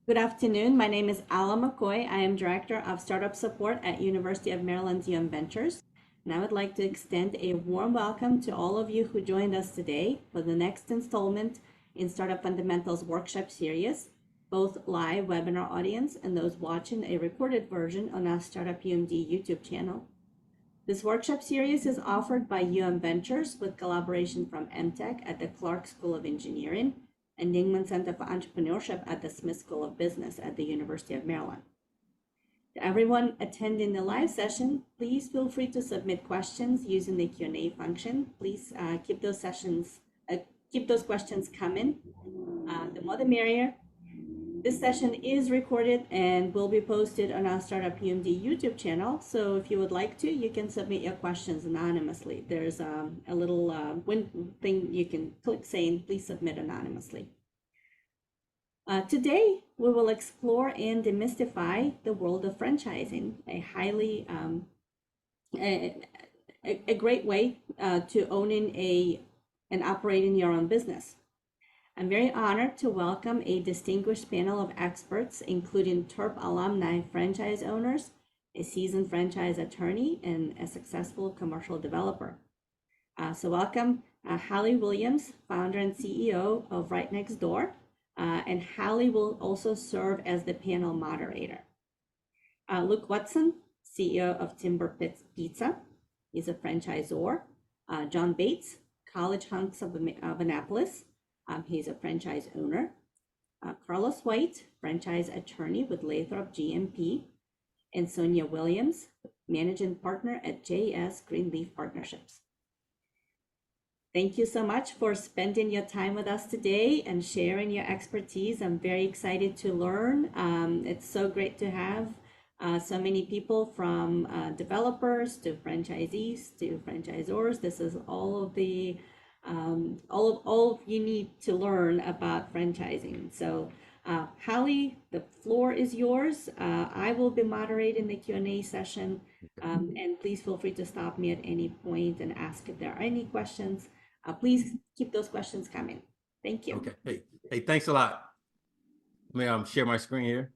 Good afternoon. My name is Ala McCoy. I am Director of Startup Support at University of Maryland's Ventures. And I would like to extend a warm welcome to all of you who joined us today for the next installment in Startup Fundamentals Workshop Series, both live webinar audience and those watching a recorded version on our Startup UMD YouTube channel. This workshop series is offered by Ventures with collaboration from MTech at the Clark School of Engineering and Dingman Center for Entrepreneurship at the Smith School of Business at the University of Maryland. To everyone attending the live session, please feel free to submit questions using the Q&A function. Please keep those questions coming. The more the merrier. This session is recorded and will be posted on our Startup UMD YouTube channel. So if you would like to, you can submit your questions anonymously. There's a little thing you can click saying, please submit anonymously. Today, we will explore and demystify the world of franchising, a highly, a great way to owning and operating your own business. I'm very honored to welcome a distinguished panel of experts, including Terp Alumni franchise owners, a seasoned franchise attorney, and a successful commercial developer. So welcome Hallie Williams, founder and CEO of Right Next Door, and Hallie will also serve as the panel moderator. Luke Watson, CEO of Timber Pizza, he's a franchisor. John Bates, College Hunks of Annapolis. He's a franchise owner. Carlos White, franchise attorney with Lathrop GMP, and Sonia Williams, managing partner at JS Greenleaf Partnerships. Thank you so much for spending your time with us today and sharing your expertise. I'm very excited to learn. It's so great to have so many people from developers to franchisees to franchisors. This is all of the all you need to learn about franchising. So Hallie, the floor is yours. I will be moderating the Q&A session, and please feel free to stop me at any point and ask if there are any questions. Please keep those questions coming. Thank you. Okay. Hey, thanks a lot. Let me share my screen here.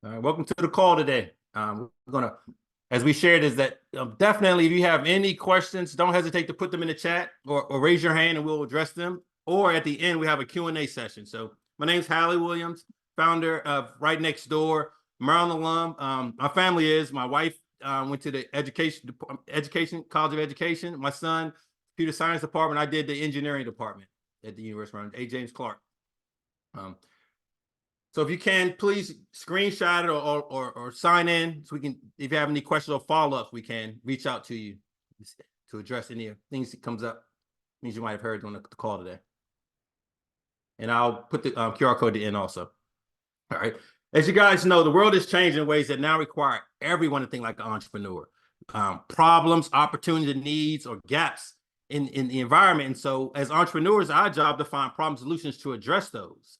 Welcome to the call today. We're gonna, as we shared, is that definitely if you have any questions, don't hesitate to put them in the chat or raise your hand and we'll address them. Or at the end, we have a Q&A session. So my name's Hallie Williams, founder of Right Next Door, Maryland alum. My family is, my wife went to the College of Education. My son, computer science department. I did the engineering department at the University of Maryland, A. James Clark. So if you can, please screenshot it or sign in so we can, if you have any questions or follow-ups, we can reach out to you to address any things that comes up, things you might have heard on the call today. And I'll put the QR code at the end also. All right. As you guys know, the world is changing in ways that now require everyone to think like an entrepreneur. Problems, opportunity, needs, or gaps in the environment. And so as entrepreneurs, our job to find problem solutions to address those.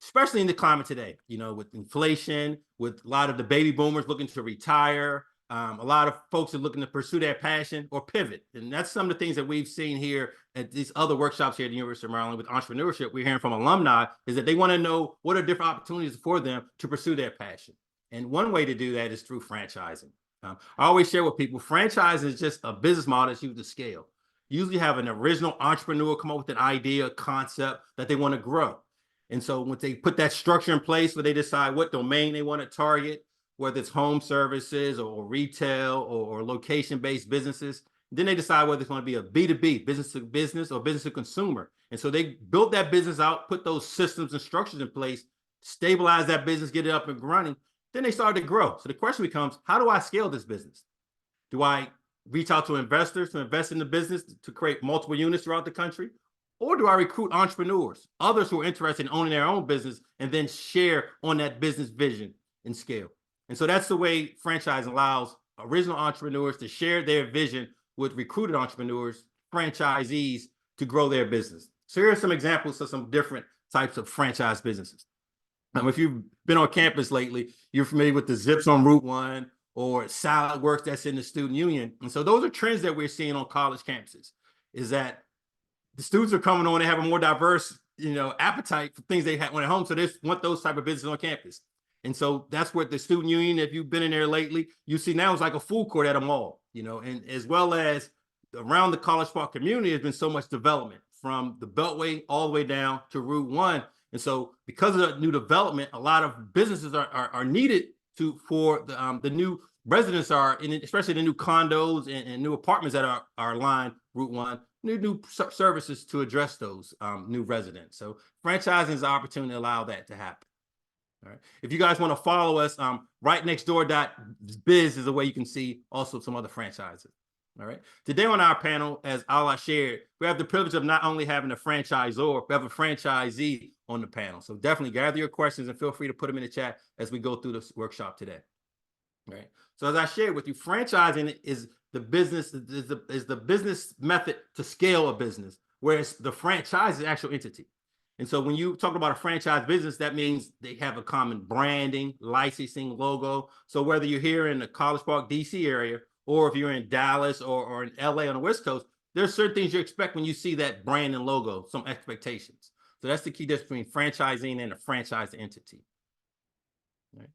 Especially in the climate today, you know, with inflation, with a lot of the baby boomers looking to retire, a lot of folks are looking to pursue their passion or pivot. And that's some of the things that we've seen here at these other workshops here at the University of Maryland with entrepreneurship. We're hearing from alumni is that they want to know what are different opportunities for them to pursue their passion. And one way to do that is through franchising. I always share with people, franchise is just a business model that's used to scale. You usually have an original entrepreneur come up with an idea, concept that they want to grow. And so when they put that structure in place where they decide what domain they want to target, whether it's home services or retail or location-based businesses, then they decide whether it's going to be a B2B, business to business or business to consumer. And so they built that business out, put those systems and structures in place, stabilize that business, get it up and running. Then they started to grow. So the question becomes, how do I scale this business? Do I reach out to investors to invest in the business to create multiple units throughout the country? Or do I recruit entrepreneurs, others who are interested in owning their own business and then share on that business vision and scale? And so that's the way franchising allows original entrepreneurs to share their vision with recruited entrepreneurs, franchisees, to grow their business. So here are some examples of some different types of franchise businesses. If you've been on campus lately, you're familiar with the Zips on Route 1 or Salad Works that's in the student union. And so those are trends that we're seeing on college campuses, is that the students are coming on, they have a more diverse, appetite for things they want at home. So they want those type of businesses on campus. And so that's what the student union, if you've been in there lately, you see now it's like a food court at a mall, and as well as around the College Park community, there's been so much development from the Beltway all the way down to Route 1. And so because of the new development, a lot of businesses are needed for the new residents especially the new condos and new apartments that are lined Route 1, new services to address those new residents. So franchising is an opportunity to allow that to happen. All right. If you guys want to follow us, rightnextdoor.biz is a way you can see also some other franchises. All right. Today on our panel, as Allah shared, we have the privilege of not only having a franchisor, we have a franchisee on the panel. So definitely gather your questions and feel free to put them in the chat as we go through this workshop today. All right. So as I shared with you, franchising is the business method to scale a business, whereas the franchise is the actual entity. And so when you talk about a franchise business, that means they have a common branding, licensing, logo. So whether you're here in the College Park, DC area, or if you're in Dallas or in LA on the West Coast, there's certain things you expect when you see that brand and logo, some expectations. So that's the key difference between franchising and a franchise entity. Right?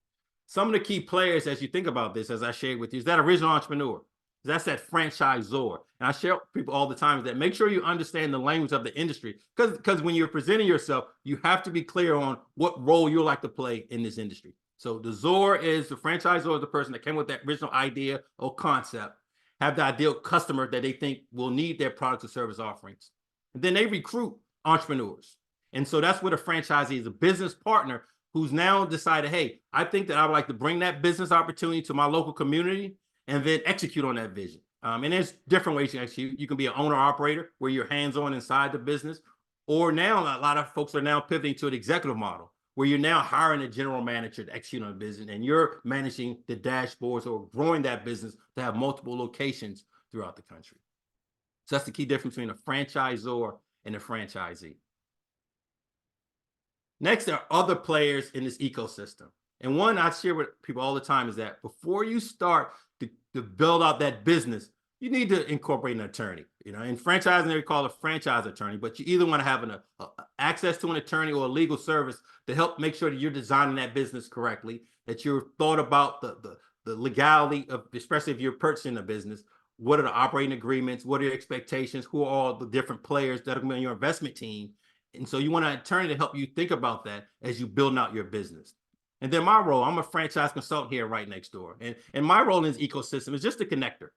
Some of the key players, as you think about this, as I shared with you, is that original entrepreneur. That's that franchisor. And I share with people all the time is that make sure you understand the language of the industry, because when you're presenting yourself, you have to be clear on what role you like to play in this industry. So the franchisor is the person that came with that original idea or concept, have the ideal customer that they think will need their product or service offerings. And then they recruit entrepreneurs. And so that's what a franchisee is, a business partner who's now decided, hey, I think that I would like to bring that business opportunity to my local community and then execute on that vision. And there's different ways you execute. You can be an owner-operator where you're hands-on inside the business, or now a lot of folks are now pivoting to an executive model where you're now hiring a general manager to execute on a business and you're managing the dashboards or growing that business to have multiple locations throughout the country. So that's the key difference between a franchisor and a franchisee. Next, there are other players in this ecosystem. And one I share with people all the time is that before you start to build out that business, you need to incorporate an attorney. In franchising, they call it a franchise attorney, but you either want to have access to an attorney or a legal service to help make sure that you're designing that business correctly, that you're thought about the legality of, especially if you're purchasing a business, what are the operating agreements, what are your expectations, who are all the different players that are going to be on your investment team. And so you want an attorney to help you think about that as you build out your business. And then my role, I'm a franchise consultant here right next door. And my role in this ecosystem is just a connector.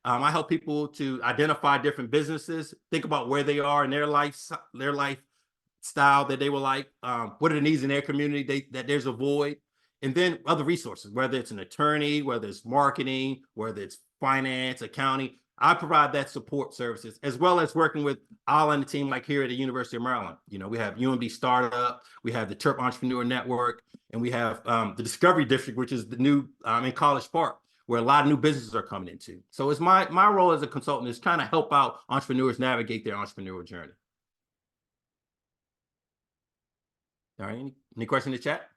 I help people to identify different businesses, think about where they are in their lifestyle that they would like, what are the needs in their community that there's a void, and then other resources, whether it's an attorney, whether it's marketing, whether it's finance, accounting. I provide that support services, as well as working with all on the team, like here at the University of Maryland. We have UMB Startup, we have the Terp Entrepreneur Network, and we have the Discovery District, which is the new in College Park, where a lot of new businesses are coming into. So it's my role as a consultant is kind of help out entrepreneurs navigate their entrepreneurial journey. All right, any questions in the chat?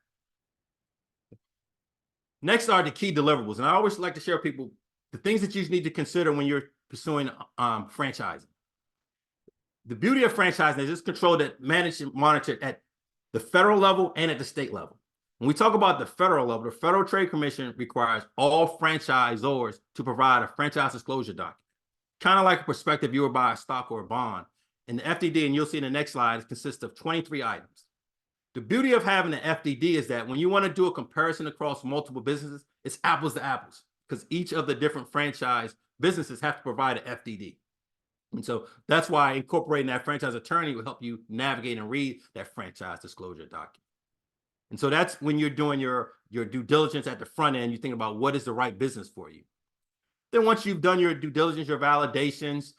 Next are the key deliverables. And I always like to share with people the things that you need to consider when you're pursuing franchising. The beauty of franchising is it's controlled, managed and monitored at the federal level and at the state level. When we talk about the federal level, the Federal Trade Commission requires all franchisors to provide a franchise disclosure document, kind of like a prospective you would buy a stock or a bond. And the FDD, and you'll see in the next slide, consists of 23 items. The beauty of having an FDD is that when you want to do a comparison across multiple businesses, it's apples to apples, because each of the different franchise businesses have to provide an FDD. And so that's why incorporating that franchise attorney will help you navigate and read that franchise disclosure document. And so that's when you're doing your due diligence at the front end, you think about what is the right business for you. Then once you've done your due diligence, your validations,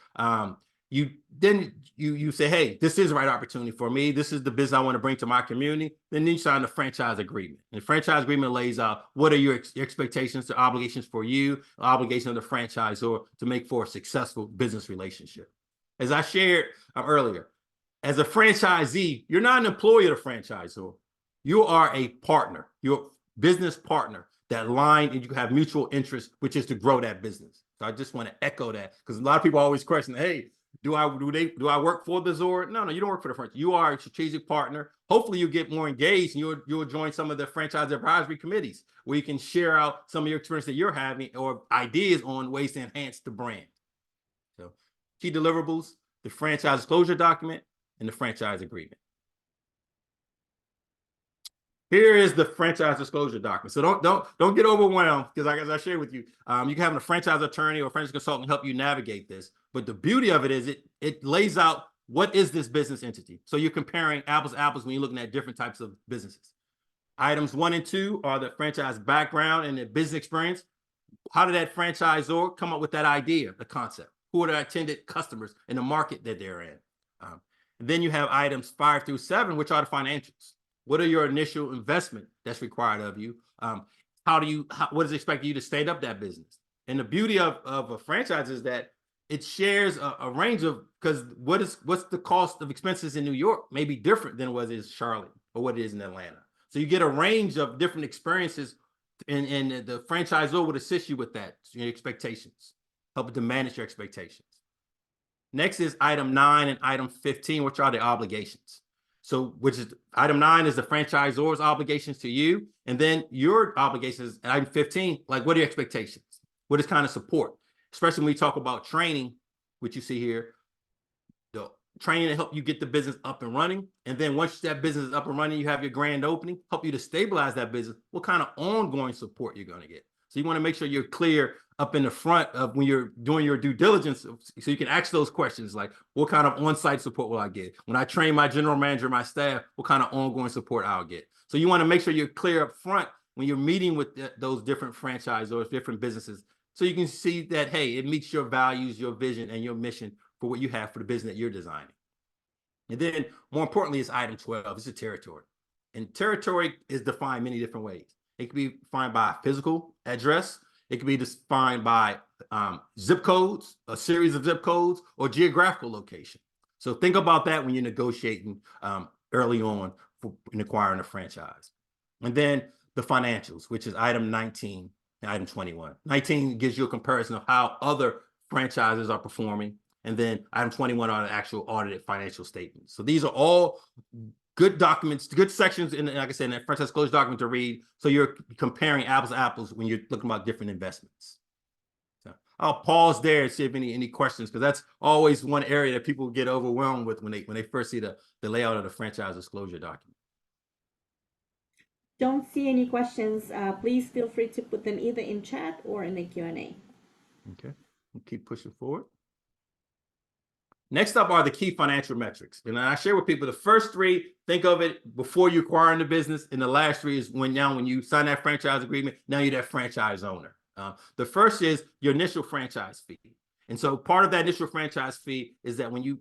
you say, hey, this is the right opportunity for me. This is the business I want to bring to my community. Then you sign the franchise agreement. And the franchise agreement lays out what are your expectations, the obligations for you, obligation of the franchisor to make for a successful business relationship. As I shared earlier, as a franchisee, you're not an employee of the franchisor. You are a partner, you're a business partner that line and you have mutual interest, which is to grow that business. So I just want to echo that because a lot of people always question, hey, do I work for the Zord? No, you don't work for the franchise. You are a strategic partner. Hopefully you get more engaged and you'll join some of the franchise advisory committees where you can share out some of your experience that you're having or ideas on ways to enhance the brand. So key deliverables, the franchise disclosure document and the franchise agreement. Here is the franchise disclosure document. So don't get overwhelmed because, like as I shared with you, you can have a franchise attorney or a franchise consultant help you navigate this. But the beauty of it is it lays out what is this business entity. So you're comparing apples to apples when you're looking at different types of businesses. Items 1 and 2 are the franchise background and the business experience. How did that franchisor come up with that idea, the concept? Who are the intended customers in the market that they're in? Then you have items 5 through 7, which are the financials. What are your initial investment that's required of you? What is expected of you to stand up that business? And the beauty of a franchise is that it shares a range of, because what's the cost of expenses in New York may be different than what it is in Charlotte or what it is in Atlanta. So you get a range of different experiences, and the franchisor would assist you with that, your expectations, help to manage your expectations. Next is item 9 and item 15, which are the obligations. So, which is item 9 is the franchisor's obligations to you, and then your obligations. And item 15, like what are your expectations? What is kind of support, especially when we talk about training, which you see here, the training to help you get the business up and running. And then once that business is up and running, you have your grand opening, help you to stabilize that business. What kind of ongoing support you're going to get? So you want to make sure you're clear up in the front of when you're doing your due diligence, so you can ask those questions like, what kind of on-site support will I get? When I train my general manager, my staff, what kind of ongoing support I'll get? So you want to make sure you're clear up front when you're meeting with those different franchisors, different businesses, so you can see that, hey, it meets your values, your vision, and your mission for what you have for the business that you're designing. And then more importantly is item 12, it's a territory. And territory is defined many different ways. It can be defined by physical address. It can be defined by zip codes, a series of zip codes, or geographical location. So think about that when you're negotiating early on in acquiring a franchise. And then the financials, which is item 19 and item 21. 19 gives you a comparison of how other franchises are performing. And then item 21 are the actual audited financial statements. So these are all good documents, good sections in, like I said, in that franchise disclosure document to read. So you're comparing apples to apples when you're looking about different investments. So I'll pause there and see if any questions, because that's always one area that people get overwhelmed with when they first see the layout of the franchise disclosure document. Don't see any questions. Please feel free to put them either in chat or in the Q&A. Okay, we'll keep pushing forward. Next up are the key financial metrics. And I share with people the first 3, think of it before you acquire the business. And the last 3 is when you sign that franchise agreement, now you're that franchise owner. The first is your initial franchise fee. And so part of that initial franchise fee is that when you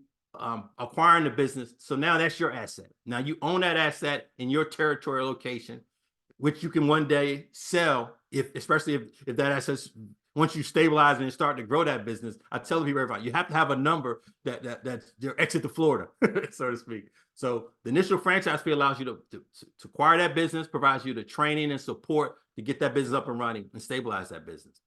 acquiring the business, so now that's your asset. Now you own that asset in your territorial location, which you can one day sell, especially if that asset's, once you stabilize and start to grow that business. I tell people every time, you have to have a number that's your exit to Florida, so to speak. So the initial franchise fee allows you to acquire that business, provides you the training and support to get that business up and running and stabilize that business.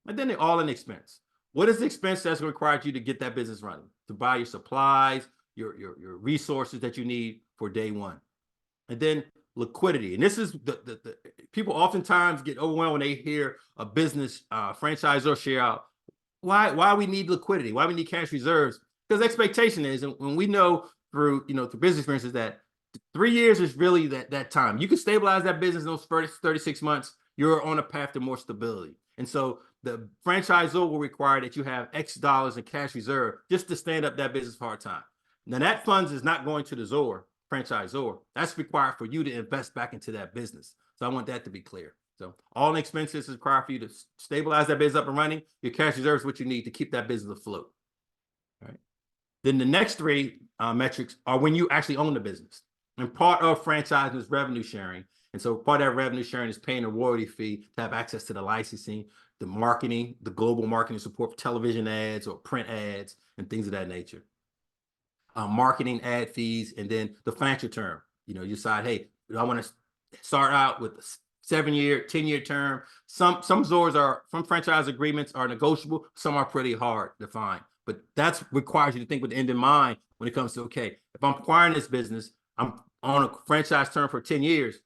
And then the all-in expense. What is the expense that's required you to get that business running? To buy your supplies, your resources that you need for day one. And then liquidity. And this is the people oftentimes get overwhelmed when they hear a business franchisor share out why we need liquidity, why we need cash reserves. Because expectation is, and when we know through business experiences, that 3 years is really that time. You can stabilize that business in those 36 months, you're on a path to more stability. And so the franchisor will require that you have X dollars in cash reserve just to stand up that business part time. Now that funds is not going to the franchisor. That's required for you to invest back into that business. So I want that to be clear. So all expenses is required for you to stabilize that business up and running. Your cash reserve is what you need to keep that business afloat. All right. Then the next 3 metrics are when you actually own the business. And part of franchising is revenue sharing. And so part of that revenue sharing is paying a royalty fee to have access to the licensing, the marketing, the global marketing support for television ads or print ads and things of that nature. Marketing ad fees, and then the financial term. You decide, hey, I want to start out with 7-year, 10-year term. Some franchise agreements are negotiable. Some are pretty hard to find. But that's requires you to think with the end in mind when it comes to, okay, if I'm acquiring this business, I'm on a franchise term for 10 years.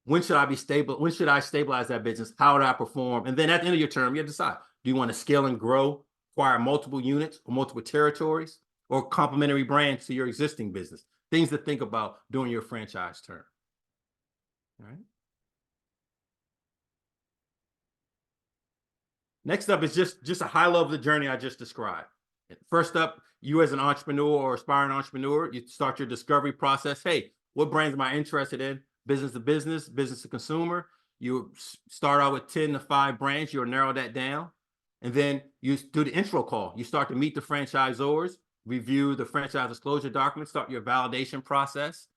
When should I be stable? When should I stabilize that business? How would I perform? And then at the end of your term, you have to decide, do you want to scale and grow, acquire multiple units or multiple territories, or complementary brands to your existing business? Things to think about during your franchise term. All right. Next up is just a high level of the journey I just described. First up, you as an entrepreneur or aspiring entrepreneur, you start your discovery process. Hey, what brands am I interested in? Business to business, business to consumer. You start out with 10 to 5 brands. You'll narrow that down. And then you do the intro call. You start to meet the franchisors, review the franchise disclosure documents, start your validation process.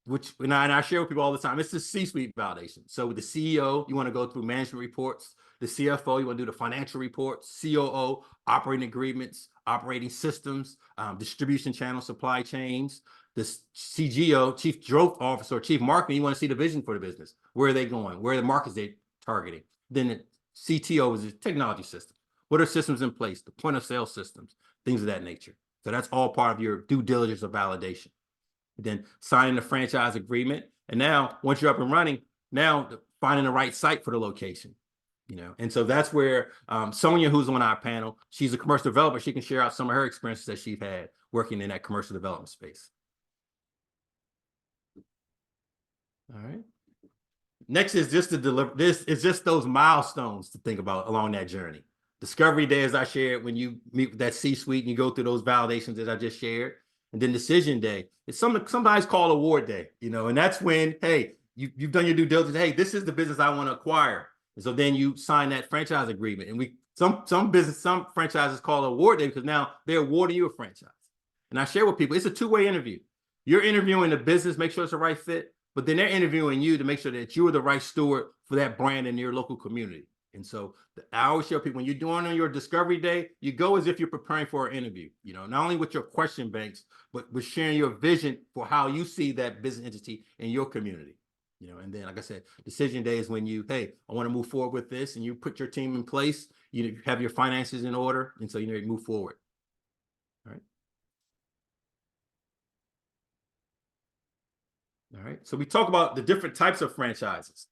Which and I share with people all the time. It's the C-suite validation. So with the CEO, you want to go through management reports. The CFO, you want to do the financial reports. COO, operating agreements, operating systems, distribution channels, supply chains. The CGO, Chief Growth Officer, or Chief Marketing, you want to see the vision for the business. Where are they going? Where are the markets they're targeting? Then the CTO is the technology system. What are systems in place? The point of sale systems, things of that nature. So that's all part of your due diligence of validation. Then signing the franchise agreement. And now, once you're up and running, now finding the right site for the location. And so that's where Sonia, who's on our panel, she's a commercial developer. She can share out some of her experiences that she's had working in that commercial development space. All right. Next is just to deliver. This is just those milestones to think about along that journey. Discovery day, as I shared, when you meet with that C-suite and you go through those validations that I just shared. And then decision day. It's sometimes called award day, and that's when, hey, you've done your due diligence. Hey, this is the business I want to acquire. And so then you sign that franchise agreement. And some franchises call it award day because now they're awarding you a franchise. And I share with people, it's a two-way interview. You're interviewing the business, make sure it's the right fit, but then they're interviewing you to make sure that you're the right steward for that brand in your local community. And so I always show people, when you're doing on your discovery day, you go as if you're preparing for an interview, not only with your question banks, but with sharing your vision for how you see that business entity in your community. And then, like I said, decision day is when I want to move forward with this, and you put your team in place, you have your finances in order, and so you move forward. All right. All right. So we talk about the different types of franchises.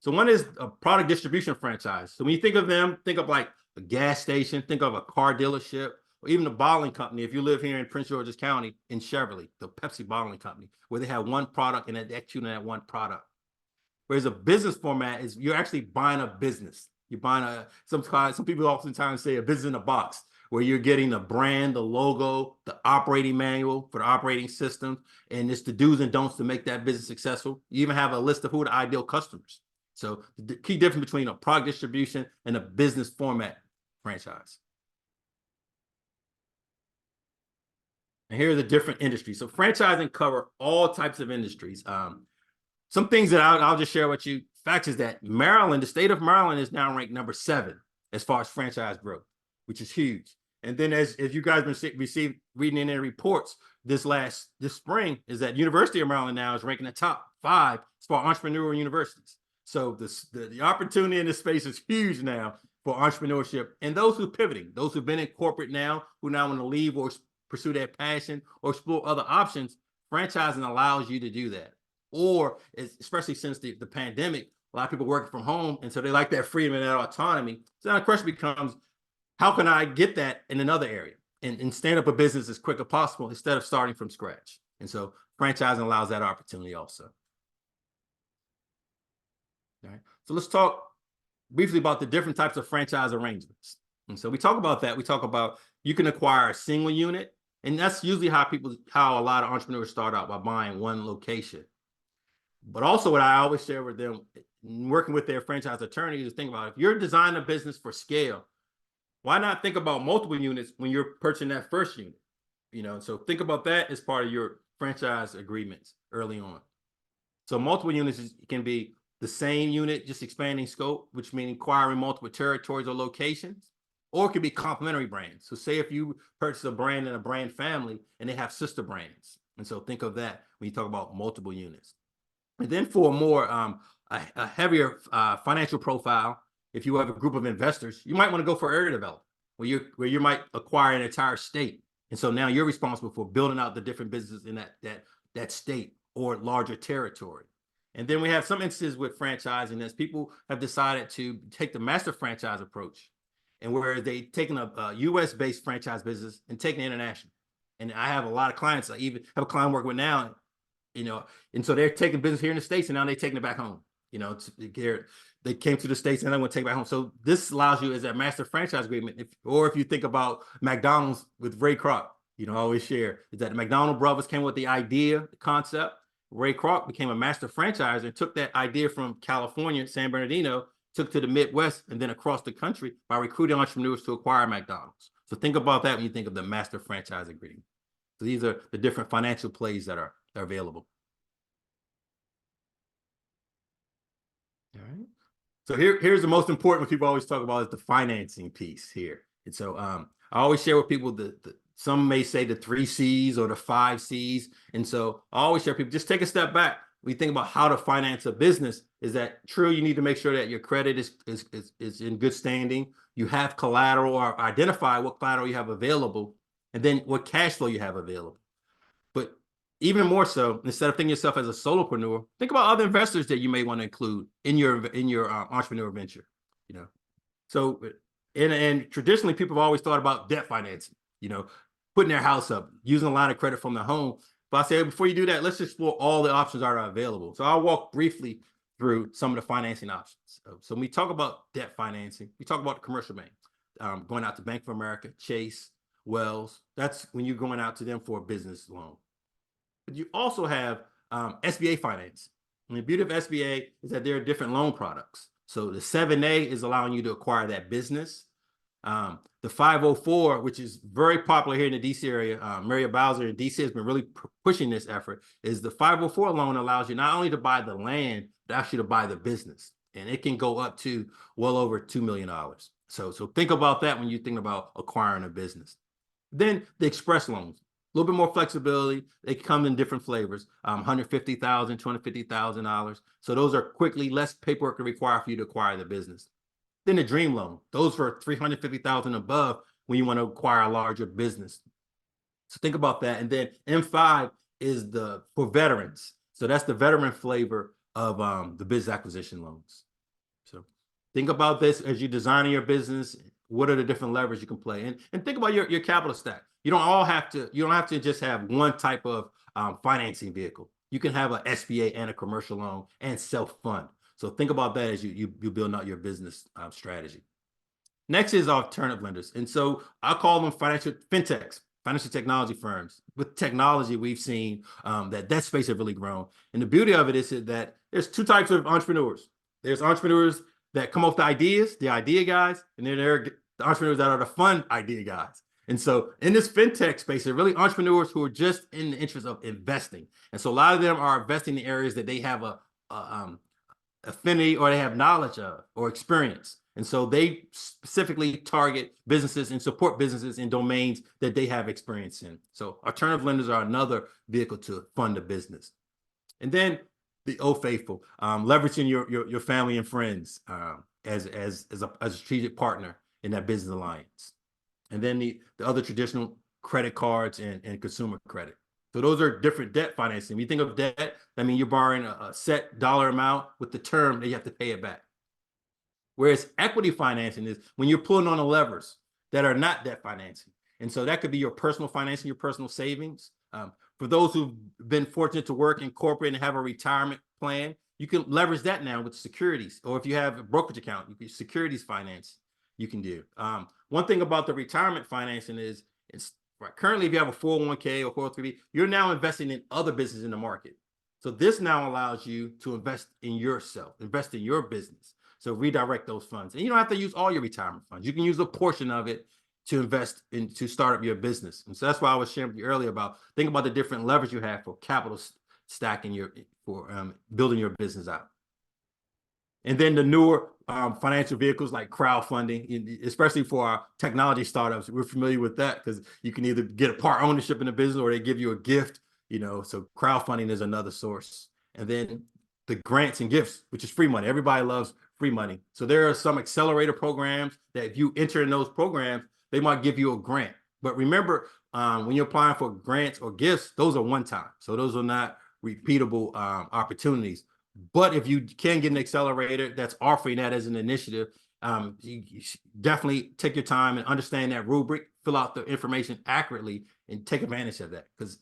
So one is a product distribution franchise. So when you think of them, think of like a gas station, think of a car dealership, or even a bottling company. If you live here in Prince George's County in Cheverly, the Pepsi bottling company, where they have one product and they execute on that one product. Whereas a business format is you're actually buying a business. You're buying some people oftentimes say a business in a box, where you're getting the brand, the logo, the operating manual for the operating system, and it's the do's and don'ts to make that business successful. You even have a list of who are the ideal customers. So the key difference between a product distribution and a business format franchise. And here are the different industries. So franchising cover all types of industries. Some things that I'll just share with you. Fact is that Maryland, the state of Maryland, is now ranked number 7 as far as franchise growth, which is huge. And then as you guys been reading in their reports this spring, is that University of Maryland now is ranking the top 5 as far as entrepreneurial universities. So the opportunity in this space is huge now for entrepreneurship, and those who are pivoting, those who've been in corporate now, who now want to leave or pursue their passion or explore other options. Franchising allows you to do that. Or especially since the pandemic, a lot of people working from home, and so they like that freedom and that autonomy. So now the question becomes, how can I get that in another area and stand up a business as quick as possible instead of starting from scratch? And so franchising allows that opportunity also. All right. So let's talk briefly about the different types of franchise arrangements. And so we talk about that. We talk about you can acquire a single unit, and that's usually how a lot of entrepreneurs start out, by buying one location. But also what I always share with them, working with their franchise attorneys, is think about, if you're designing a business for scale, why not think about multiple units when you're purchasing that first unit? So think about that as part of your franchise agreements early on. So multiple units can be the same unit, just expanding scope, which means acquiring multiple territories or locations, or it could be complementary brands. So say if you purchase a brand in a brand family and they have sister brands. And so think of that when you talk about multiple units. And then for a more a heavier financial profile, if you have a group of investors, you might want to go for area development, where you might acquire an entire state. And so now you're responsible for building out the different businesses in that state or larger territory. And then we have some instances with franchising as people have decided to take the master franchise approach, and where they've taken a US-based franchise business and taken it international. And I have a lot of clients. I even have a client I'm working with now, and so they're taking business here in the States, and now they're taking it back home. They came to the States and they want to take it back home. So this allows you as a master franchise agreement. If you think about McDonald's with Ray Kroc, I always share is that the McDonald brothers came with the idea, the concept. Ray Kroc became a master franchiser and took that idea from California, San Bernardino, took to the Midwest and then across the country by recruiting entrepreneurs to acquire McDonald's. So think about that when you think of the master franchise agreement. So these are the different financial plays that are available. All right. So here's the most important what people always talk about is the financing piece here. And so I always share with people some may say the 3 C's or the 5 C's. And so I always share with people, just take a step back. When you think about how to finance a business, is that true? You need to make sure that your credit is in good standing. You have collateral, or identify what collateral you have available, and then what cash flow you have available. But even more so, instead of thinking yourself as a solopreneur, think about other investors that you may want to include in your entrepreneurial venture. So and traditionally people have always thought about debt financing. Putting their house up, using a line of credit from their home. But I say before you do that, let's explore all the options that are available. So I'll walk briefly through some of the financing options. So when we talk about debt financing, we talk about the commercial bank, going out to Bank of America, Chase, Wells. That's when you're going out to them for a business loan. But you also have SBA finance. And the beauty of SBA is that there are different loan products. So the 7A is allowing you to acquire that business. The 504, which is very popular here in the DC area, Maria Bowser in DC has been really pushing this effort, is the 504 loan allows you not only to buy the land, but actually to buy the business. And it can go up to well over $2 million. So think about that when you think about acquiring a business. Then the express loans, a little bit more flexibility. They come in different flavors, $150,000, $250,000. So those are quickly less paperwork required for you to acquire the business. Then the dream loan, those for $350,000 above when you want to acquire a larger business. So think about that. And then M5 is for veterans. So that's the veteran flavor of the business acquisition loans. So think about this as you're designing your business. What are the different levers you can play? And think about your capital stack. You don't have to just have one type of financing vehicle. You can have an SBA and a commercial loan and self-fund. So think about that as you build out your business strategy. Next is alternative lenders. And so I call them fintechs, financial technology firms. With technology, we've seen that space has really grown. And the beauty of it is that there's 2 types of entrepreneurs. There's entrepreneurs that come up with ideas, the idea guys, and then there are the entrepreneurs that are the fun idea guys. And so in this fintech space, they're really entrepreneurs who are just in the interest of investing. And so a lot of them are investing in areas that they have a affinity or they have knowledge of or experience. And so they specifically target businesses and support businesses in domains that they have experience in. So alternative lenders are another vehicle to fund a business. And then the Old Faithful, leveraging your family and friends as a strategic partner in that business alliance. And then the other traditional credit cards and consumer credit. So those are different debt financing. When you think of debt, I mean, you're borrowing a set dollar amount with the term that you have to pay it back. Whereas equity financing is when you're pulling on the levers that are not debt financing. And so that could be your personal financing, your personal savings. For those who've been fortunate to work in corporate and have a retirement plan, you can leverage that now with securities. Or if you have a brokerage account, you can securities finance you can do. One thing about the retirement financing is currently, if you have a 401k or 403b, you're now investing in other businesses in the market. So this now allows you to invest in yourself, invest in your business. So redirect those funds. And you don't have to use all your retirement funds. You can use a portion of it to invest in, to start up your business. And so that's why I was sharing with you earlier about think about the different levers you have for capital stacking for building your business out. And then the newer financial vehicles like crowdfunding, especially for our technology startups, we're familiar with that because you can either get a part ownership in the business or they give you a gift, so crowdfunding is another source. And then the grants and gifts, which is free money. Everybody loves free money. So there are some accelerator programs that if you enter in those programs, they might give you a grant. But remember, when you're applying for grants or gifts, those are one time. So those are not repeatable opportunities. But if you can get an accelerator that's offering that as an initiative, you definitely take your time and understand that rubric, fill out the information accurately, and take advantage of that, because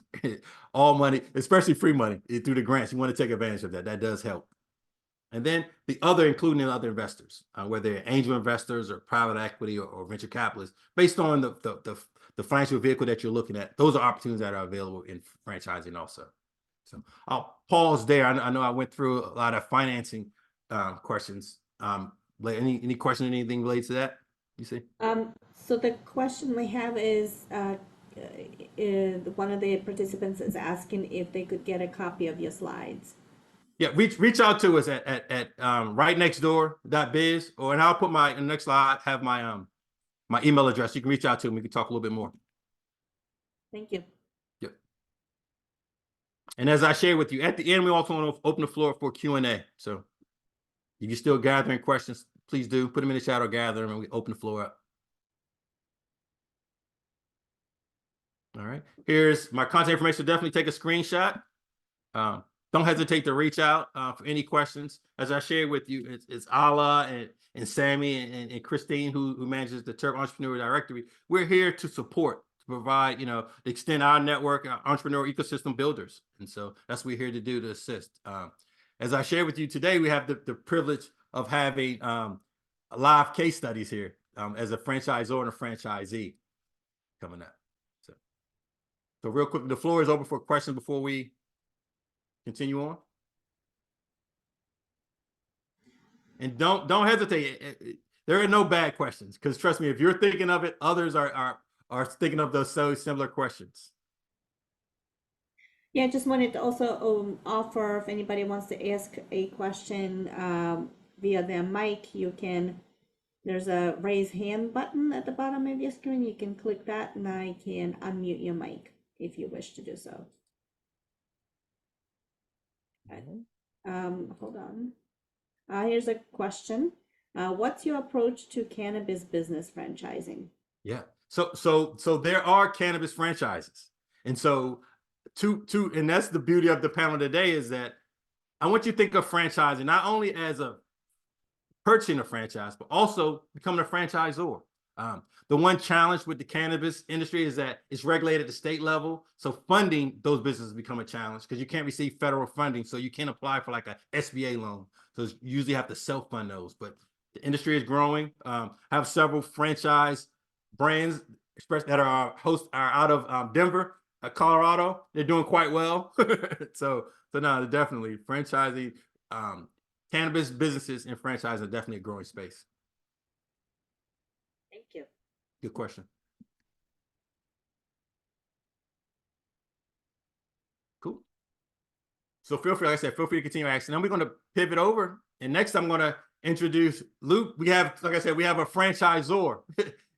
all money, especially free money through the grants, you want to take advantage of that. That does help. And then the other, including other investors, whether they're angel investors or private equity or venture capitalists, based on the financial vehicle that you're looking at, those are opportunities that are available in franchising also. So I'll pause there. I know I went through a lot of financing questions. Any question, anything related to that? You see? So the question we have is, one of the participants is asking if they could get a copy of your slides. Yeah, reach out to us at right next door.biz, or and I'll put my in the next slide, have my my email address. You can reach out to me. We can talk a little bit more. Thank you. Yep. And as I shared with you, at the end, we also want to open the floor for Q&A. So you can still gather in questions. Please do put them in the chat or gather them, and we open the floor up. All right. Here's my contact information. Definitely take a screenshot. Don't hesitate to reach out for any questions. As I shared with you, it's Ala and Sammy and Christine who manages the Terp Entrepreneur Directory. We're here to support, to provide, extend our network, our entrepreneur ecosystem builders. And so that's what we're here to do, to assist. As I shared with you today, we have the privilege of having live case studies here as a franchisor and a franchisee coming up. So real quick, the floor is open for questions before we continue on. And don't hesitate. There are no bad questions, because trust me, if you're thinking of it, others are thinking of those so similar questions. Yeah, I just wanted to also offer, if anybody wants to ask a question via their mic, you can, there's a raise hand button at the bottom of your screen. You can click that and I can unmute your mic if you wish to do so. Hold on. Here's a question. What's your approach to cannabis business franchising? Yeah. So there are cannabis franchises. And so and that's the beauty of the panel today, is that I want you to think of franchising not only as a purchasing a franchise, but also becoming a franchisor. The one challenge with the cannabis industry is that it's regulated at the state level. So funding those businesses become a challenge, because you can't receive federal funding. So you can't apply for like a SBA loan. So you usually have to self-fund those. But the industry is growing. I have several franchise brands that are out of Denver, Colorado. They're doing quite well. so no, definitely franchising, cannabis businesses and franchise are definitely a growing space. Thank you. Good question. Cool. So feel free, like I said, feel free to continue asking. Then we're going to pivot over. And next, I'm going to introduce Luke. We have, like I said, we have a franchisor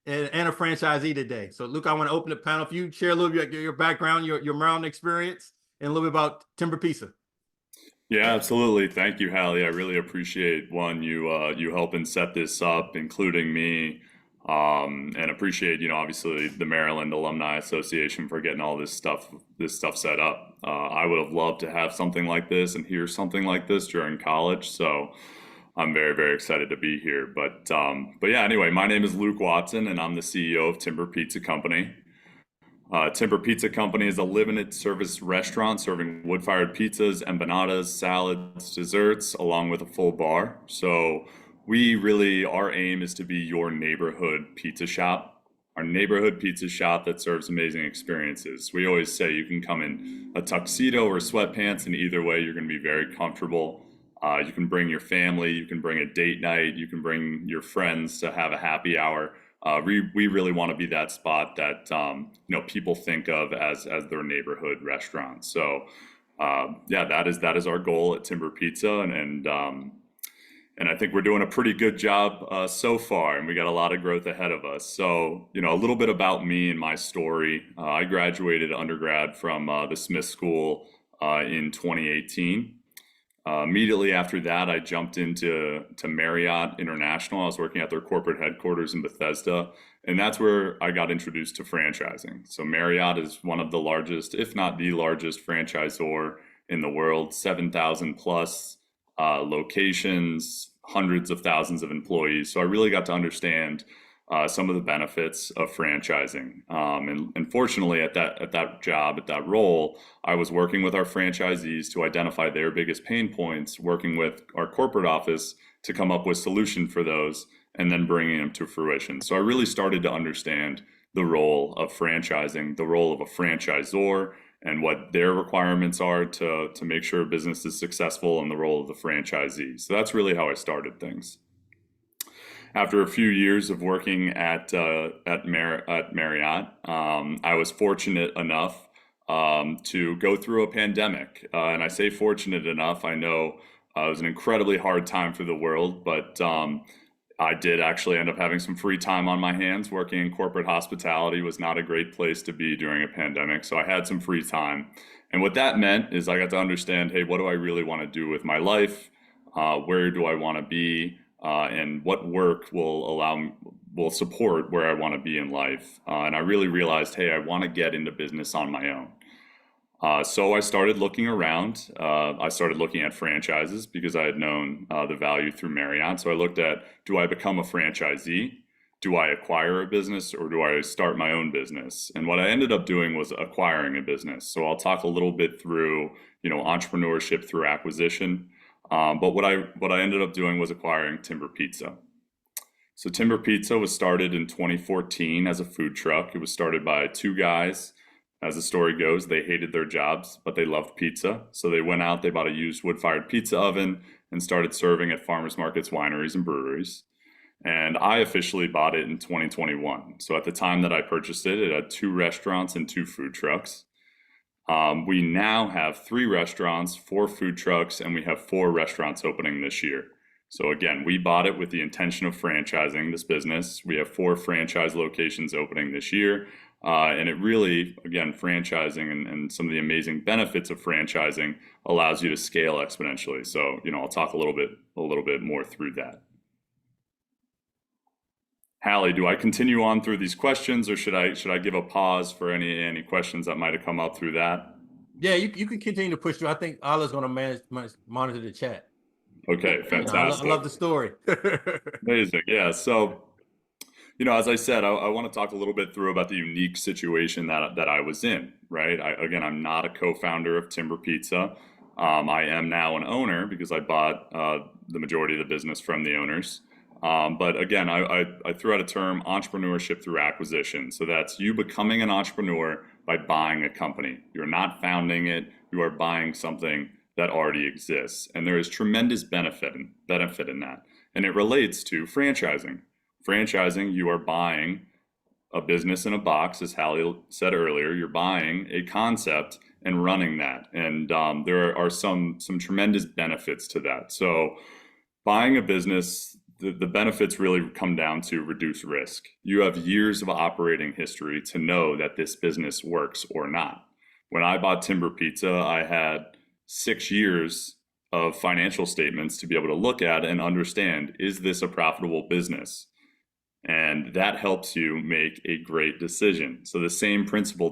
and a franchisee today. So Luke, I want to open the panel. If you share a little bit your background, your Maryland experience, and a little bit about Timber Pizza. Yeah, absolutely. Thank you, Hallie. I really appreciate you helping set this up, including me, and appreciate obviously the Maryland Alumni Association for getting all this stuff set up. I would have loved to have something like this and hear something like this during college, so I'm very, very excited to be here. But yeah, anyway, my name is Luke Watson, and I'm the CEO of Timber Pizza Company. Timber Pizza Company is a limited service restaurant serving wood-fired pizzas, empanadas, salads, desserts, along with a full bar. So our aim is to be your neighborhood pizza shop, our neighborhood pizza shop that serves amazing experiences. We always say you can come in a tuxedo or sweatpants, and either way, you're going to be very comfortable. You can bring your family, you can bring a date night, you can bring your friends to have a happy hour. We really want to be that spot that people think of as their neighborhood restaurant. So yeah, that is our goal at Timber Pizza, and I think we're doing a pretty good job so far, and we got a lot of growth ahead of us. So a little bit about me and my story. I graduated undergrad from the Smith School in 2018. Immediately after that, I jumped into Marriott International. I was working at their corporate headquarters in Bethesda, and that's where I got introduced to franchising. So Marriott is one of the largest, if not the largest, franchisor in the world. 7,000 plus locations, hundreds of thousands of employees. So I really got to understand some of the benefits of franchising. And fortunately, at that job, at that role, I was working with our franchisees to identify their biggest pain points, working with our corporate office to come up with solution for those, and then bringing them to fruition. So I really started to understand the role of franchising, the role of a franchisor, and what their requirements are to make sure a business is successful, and the role of the franchisee. So that's really how I started things. After a few years of working at Marriott, I was fortunate enough to go through a pandemic. And I say fortunate enough, I know it was an incredibly hard time for the world, but I did actually end up having some free time on my hands. Working in corporate hospitality was not a great place to be during a pandemic, so I had some free time. And what that meant is I got to understand, hey, what do I really want to do with my life? Where do I want to be? And what work will support where I want to be in life. And I really realized, hey, I want to get into business on my own. So I started looking around. I started looking at franchises because I had known the value through Marriott. So I looked at, do I become a franchisee? Do I acquire a business, or do I start my own business? And what I ended up doing was acquiring a business. So I'll talk a little bit through, entrepreneurship through acquisition. But what I ended up doing was acquiring Timber Pizza. So Timber Pizza was started in 2014 as a food truck. It was started by two guys. As the story goes, they hated their jobs, but they loved pizza. So they went out, they bought a used wood-fired pizza oven and started serving at farmers markets, wineries, and breweries. And I officially bought it in 2021. So at the time that I purchased it, it had 2 restaurants and 2 food trucks. We now have 3 restaurants, 4 food trucks, and we have 4 restaurants opening this year. So again, we bought it with the intention of franchising this business. We have 4 franchise locations opening this year. And it really, again, franchising and some of the amazing benefits of franchising allows you to scale exponentially. So, I'll talk a little bit more through that. Hallie, do I continue on through these questions, or should I give a pause for any questions that might have come up through that? Yeah, you can continue to push through. I think Allah's going to monitor the chat. Okay, fantastic. I love the story. Amazing. Yeah. So, as I said, I want to talk a little bit through about the unique situation that I was in, right? I'm not a co-founder of Timber Pizza. I am now an owner because I bought the majority of the business from the owners. But again, I threw out a term, entrepreneurship through acquisition. So that's you becoming an entrepreneur by buying a company. You're not founding it. You are buying something that already exists. And there is tremendous benefit in that. And it relates to franchising. Franchising, you are buying a business in a box, as Hallie said earlier. You're buying a concept and running that. And there are some tremendous benefits to that. So buying a business, the benefits really come down to reduce risk. You have years of operating history to know that this business works or not. When I bought Timber Pizza, I had 6 years of financial statements to be able to look at and understand, is this a profitable business? And that helps you make a great decision. So the same principle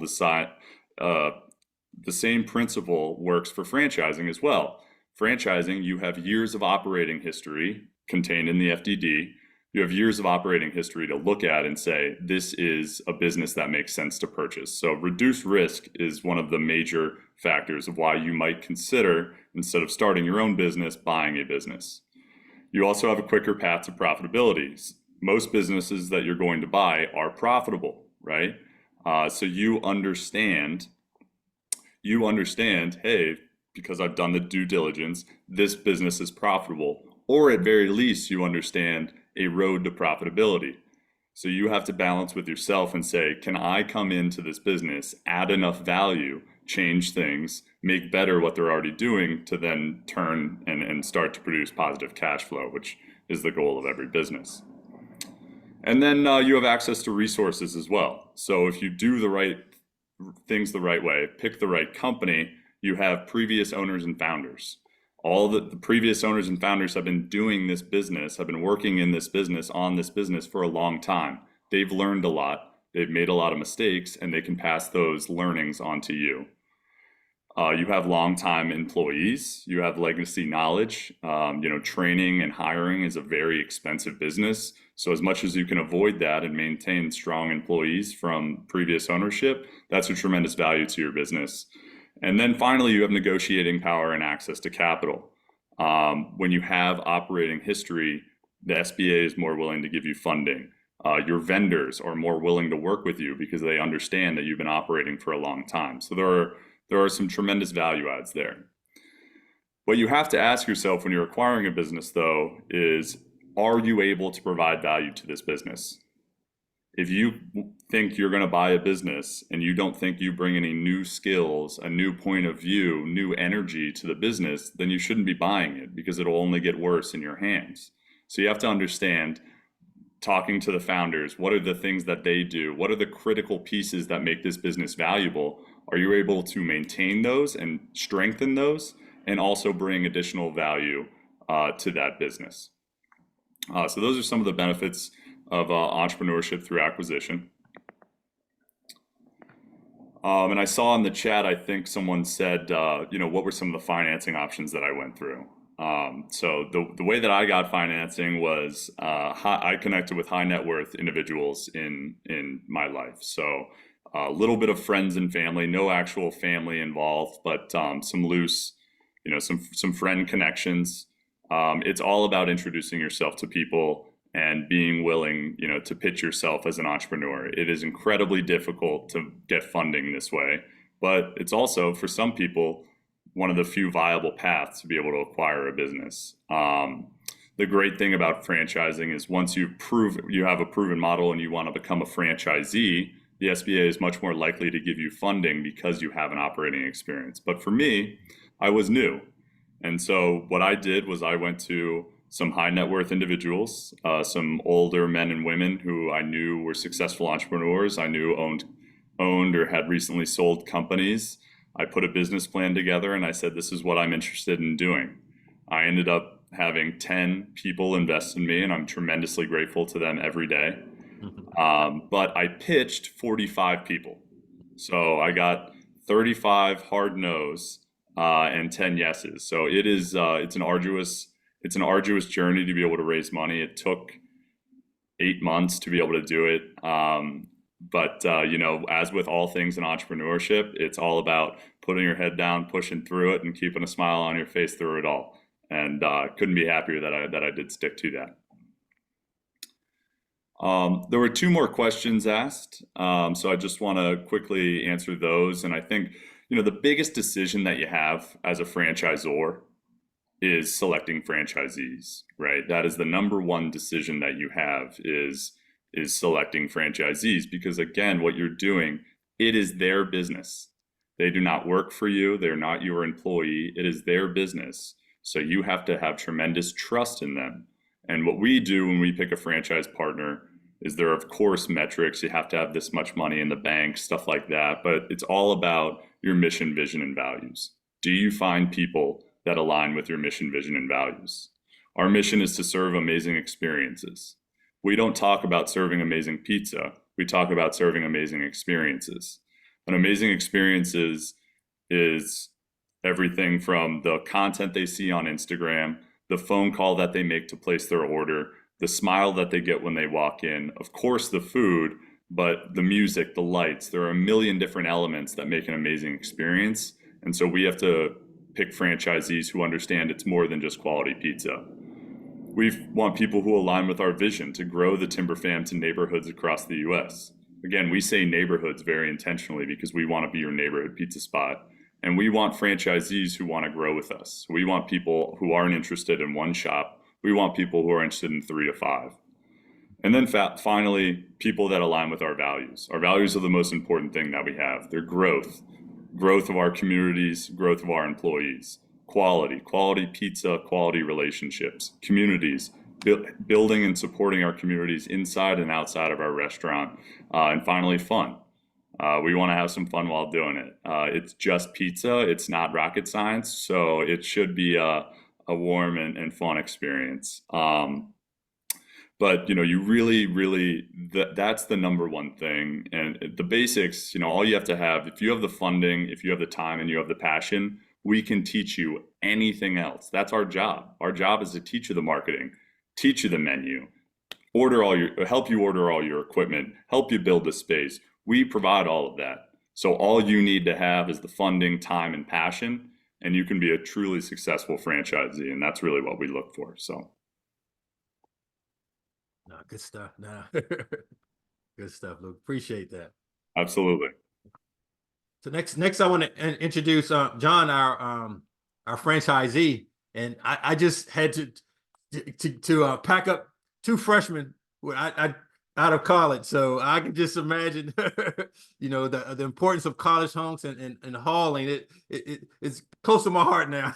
works for franchising as well. Franchising, you have years of operating history contained in the FDD. You have years of operating history to look at and say, this is a business that makes sense to purchase. So reduced risk is one of the major factors of why you might consider, instead of starting your own business, buying a business. You also have a quicker path to profitability. Most businesses that you're going to buy are profitable, right? So you understand, hey, because I've done the due diligence, this business is profitable. Or at very least, you understand a road to profitability. So you have to balance with yourself and say, can I come into this business, add enough value, change things, make better what they're already doing to then turn and start to produce positive cash flow, which is the goal of every business. And then you have access to resources as well. So if you do the right things the right way, pick the right company, you have previous owners and founders. All the previous owners and founders have been doing this business, have been working in this business, on this business for a long time. They've learned a lot, they've made a lot of mistakes, and they can pass those learnings on to you. You have long-time employees, you have legacy knowledge. Training and hiring is a very expensive business. So as much as you can avoid that and maintain strong employees from previous ownership, that's a tremendous value to your business. And then finally, you have negotiating power and access to capital. When you have operating history, the SBA is more willing to give you funding. Your vendors are more willing to work with you because they understand that you've been operating for a long time. So there are some tremendous value adds there. What you have to ask yourself when you're acquiring a business, though, is, are you able to provide value to this business? If you think you're going to buy a business and you don't think you bring any new skills, a new point of view, new energy to the business, then you shouldn't be buying it, because it'll only get worse in your hands. So you have to understand, talking to the founders, what are the things that they do? What are the critical pieces that make this business valuable? Are you able to maintain those and strengthen those, and also bring additional value to that business? So those are some of the benefits of entrepreneurship through acquisition. And I saw in the chat, I think someone said, what were some of the financing options that I went through? So the way that I got financing was I connected with high net worth individuals in my life. So a little bit of friends and family, no actual family involved, but some loose, some friend connections. It's all about introducing yourself to people and being willing, to pitch yourself as an entrepreneur. It is incredibly difficult to get funding this way, but it's also, for some people, one of the few viable paths to be able to acquire a business. The great thing about franchising is, once you have a proven model and you want to become a franchisee, the SBA is much more likely to give you funding because you have an operating experience. But for me, I was new. And so what I did was I went to some high net worth individuals, some older men and women who I knew were successful entrepreneurs. I knew owned or had recently sold companies. I put a business plan together and I said, this is what I'm interested in doing. I ended up having 10 people invest in me, and I'm tremendously grateful to them every day. But I pitched 45 people. So I got 35 hard no's and 10 yeses. So it's an arduous journey to be able to raise money. It took 8 months to be able to do it. But as with all things in entrepreneurship, it's all about putting your head down, pushing through it, and keeping a smile on your face through it all. And couldn't be happier that I did stick to that. There were 2 more questions asked, so I just want to quickly answer those. And I think, the biggest decision that you have as a franchisor is selecting franchisees, right? That is the number one decision that you have, is selecting franchisees, because again, what you're doing, it is their business. They do not work for you. They're not your employee. It is their business. So you have to have tremendous trust in them. And what we do when we pick a franchise partner is, there are, of course, metrics. You have to have this much money in the bank, stuff like that. But it's all about your mission, vision, and values. Do you find people that align with your mission, vision, and values? Our mission is to serve amazing experiences. We don't talk about serving amazing pizza. We talk about serving amazing experiences. And amazing experiences is everything from the content they see on Instagram, the phone call that they make to place their order, the smile that they get when they walk in, of course the food, but the music, the lights. There are a million different elements that make an amazing experience. And so we have to pick franchisees who understand it's more than just quality pizza. We want people who align with our vision to grow the Timber Fam to neighborhoods across the US. Again, we say neighborhoods very intentionally because we want to be your neighborhood pizza spot. And we want franchisees who want to grow with us. We want people who aren't interested in one shop. We want people who are interested in 3 to 5. And then finally, people that align with our values. Our values are the most important thing that we have. They're growth of our communities, growth of our employees, quality pizza, quality relationships, communities, building and supporting our communities inside and outside of our restaurant, and finally, fun. We want to have some fun while doing it. It's just pizza. It's not rocket science. So it should be a warm and fun experience. But you really that's the number one thing. And the basics, all you have to have, if you have the funding, if you have the time and you have the passion, we can teach you anything else. That's our job. Our job is to teach you the marketing, teach you the menu, help you order all your equipment, help you build the space. We provide all of that. So all you need to have is the funding, time, and passion, and you can be a truly successful franchisee. And that's really what we look for. So. No, good stuff. No, good stuff, Luke. Appreciate that. Absolutely. So next, I want to introduce John, our franchisee, and I just had to pack up 2 freshmen I out of college, so I can just imagine, the importance of college hunks and hauling. It's close to my heart now.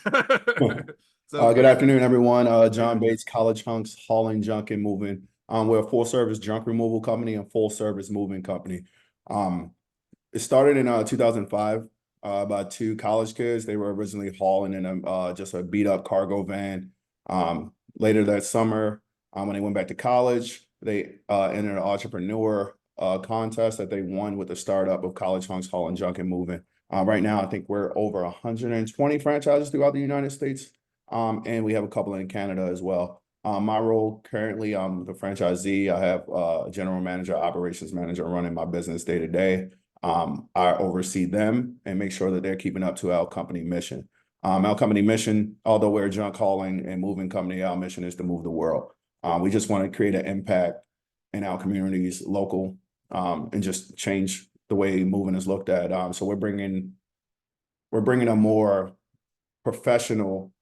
So Good afternoon, everyone. John Bates, College Hunks, hauling junk and moving. We're a full-service junk removal company and full-service moving company. It started in 2005 by 2 college kids. They were originally hauling in just a beat-up cargo van. Later that summer, when they went back to college, they entered an entrepreneur contest that they won with the startup of College Hunks, hauling junk and moving. Right now, I think we're over 120 franchises throughout the United States. And we have a couple in Canada as well. My role currently, I'm the franchisee. I have a general manager, operations manager running my business day to day. I oversee them and make sure that they're keeping up to our company mission. Our company mission, although we're a junk hauling and moving company, our mission is to move the world. We just want to create an impact in our communities, local, and just change the way moving is looked at. So we're bringing a more professional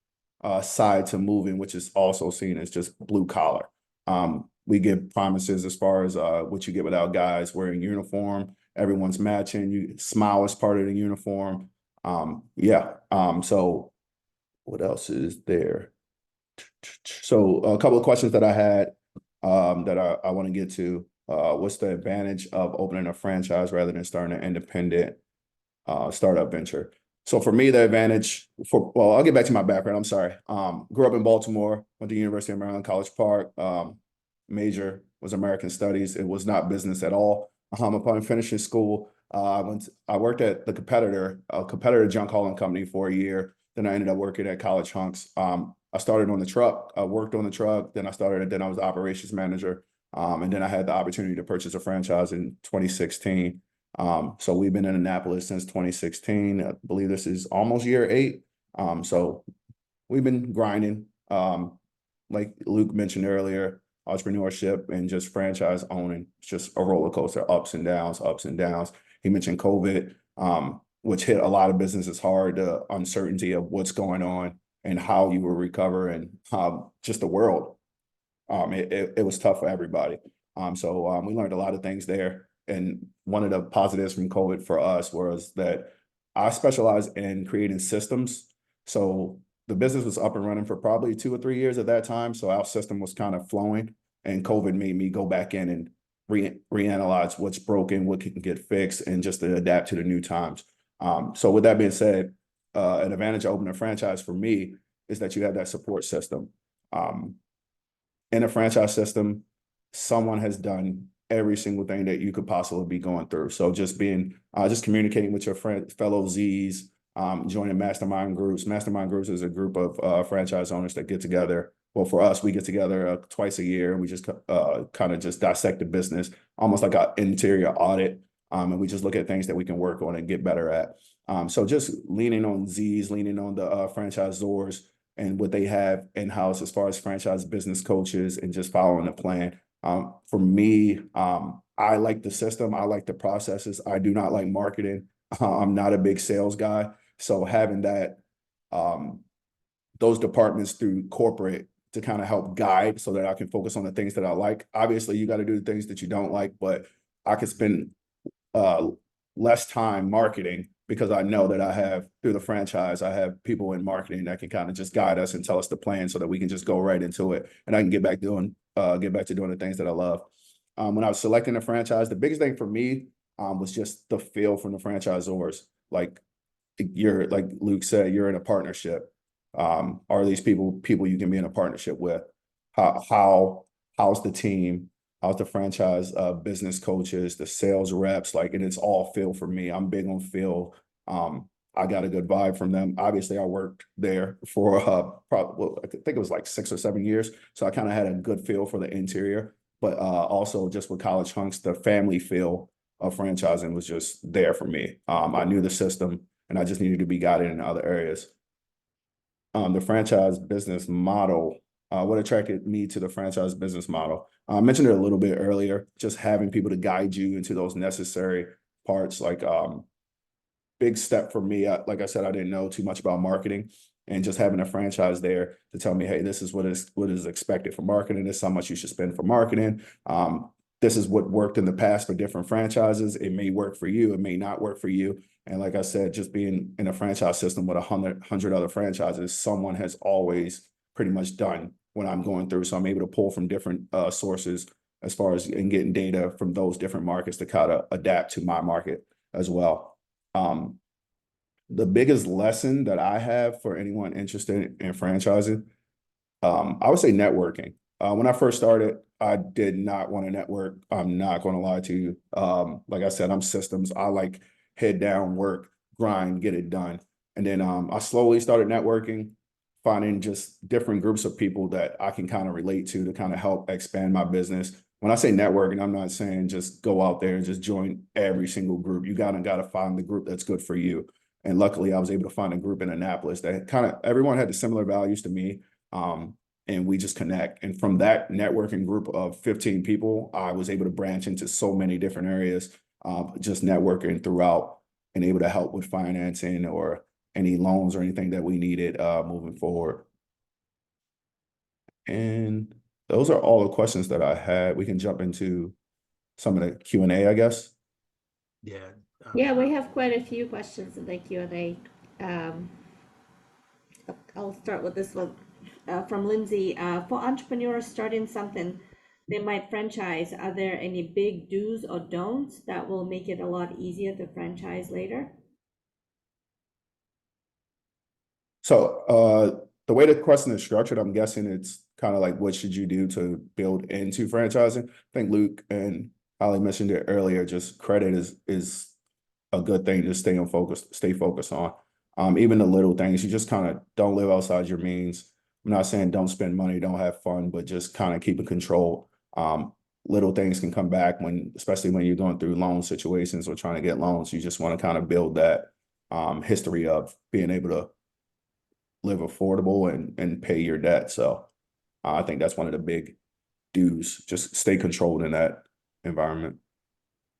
side to moving, which is also seen as just blue collar. We give promises as far as what you get with our guys wearing uniform. Everyone's matching. You smile as part of the uniform. So what else is there? So a couple of questions that I had that I want to get to. What's the advantage of opening a franchise rather than starting an independent startup venture? So for me, the advantage I'll get back to my background. I'm sorry. Grew up in Baltimore, went to University of Maryland, College Park. Major was American Studies. It was not business at all. Upon finishing school, I worked at a competitor junk hauling company for a year. Then I ended up working at College Hunks. I started on the truck. I worked on the truck. Then I was the operations manager. And then I had the opportunity to purchase a franchise in 2016. So we've been in Annapolis since 2016. I believe this is almost year 8. So we've been grinding. Like Luke mentioned earlier, entrepreneurship and just franchise owning, it's just a roller coaster, ups and downs, ups and downs. He mentioned COVID, which hit a lot of businesses hard, the uncertainty of what's going on and how you will recover, and just the world. It was tough for everybody. So we learned a lot of things there. And one of the positives from COVID for us was that I specialize in creating systems. So the business was up and running for probably 2 or 3 years at that time. So our system was kind of flowing, and COVID made me go back in and reanalyze what's broken, what can get fixed, and just to adapt to the new times. So with that being said, an advantage of opening a franchise for me is that you have that support system. In a franchise system, someone has done every single thing that you could possibly be going through. So just communicating with your fellow Zs, joining mastermind groups. Mastermind groups is a group of franchise owners that get together. Well, for us, we get together twice a year, and we just kind of just dissect the business, almost like an interior audit. And we just look at things that we can work on and get better at. So just leaning on Zs, leaning on the franchisors and what they have in-house as far as franchise business coaches, and just following the plan. For me, I like the system. I like the processes. I do not like marketing. I'm not a big sales guy. So having that, those departments through corporate to kind of help guide so that I can focus on the things that I like. Obviously, you got to do the things that you don't like, but I could spend less time marketing because I know that through the franchise, I have people in marketing that can kind of just guide us and tell us the plan so that we can just go right into it. And I can get back to doing the things that I love. When I was selecting a franchise, the biggest thing for me was just the feel from the franchisors. Like like Luke said, you're in a partnership. Are these people you can be in a partnership with? How's the team? How's the franchise business coaches, the sales reps? Like, and it's all feel for me. I'm big on feel. I got a good vibe from them. Obviously, I worked there for probably, well, I think it was like 6 or 7 years. So I kind of had a good feel for the interior, but also just with College Hunks, the family feel of franchising was just there for me. I knew the system and I just needed to be guided in other areas. The franchise business model, what attracted me to the franchise business model? I mentioned it a little bit earlier, just having people to guide you into those necessary parts, like big step for me. Like I said, I didn't know too much about marketing, and just having a franchise there to tell me, hey, this is what is expected for marketing. This is how much you should spend for marketing. This is what worked in the past for different franchises. It may work for you. It may not work for you. And like I said, just being in a franchise system with 100 other franchises, someone has always pretty much done what I'm going through. So I'm able to pull from different sources as far as and getting data from those different markets to kind of adapt to my market as well. The biggest lesson that I have for anyone interested in franchising, I would say networking. When I first started, I did not want to network. I'm not going to lie to you. Like I said, I'm systems. I like head down, work, grind, get it done. And then I slowly started networking, finding just different groups of people that I can kind of relate to kind of help expand my business. When I say networking, I'm not saying just go out there and just join every single group. You gotta find the group that's good for you. And luckily, I was able to find a group in Annapolis that kind of everyone had the similar values to me. And we just connect. And from that networking group of 15 people, I was able to branch into so many different areas, just networking throughout and able to help with financing or any loans or anything that we needed moving forward. And those are all the questions that I had. We can jump into some of the Q&A, I guess. Yeah. Yeah, we have quite a few questions in the Q&A. I'll start with this one from Lindsay. For entrepreneurs starting something they might franchise, are there any big do's or don'ts that will make it a lot easier to franchise later? So the way the question is structured, I'm guessing it's kind of like, what should you do to build into franchising? I think Luke and Holly mentioned it earlier, just credit is a good thing to stay focused on. Even the little things, you just kind of don't live outside your means. I'm not saying don't spend money, don't have fun, but just kind of keep it controlled. Little things can come back especially when you're going through loan situations or trying to get loans. You just want to kind of build that history of being able to live affordable and pay your debt. So I think that's one of the big do's. Just stay controlled in that environment.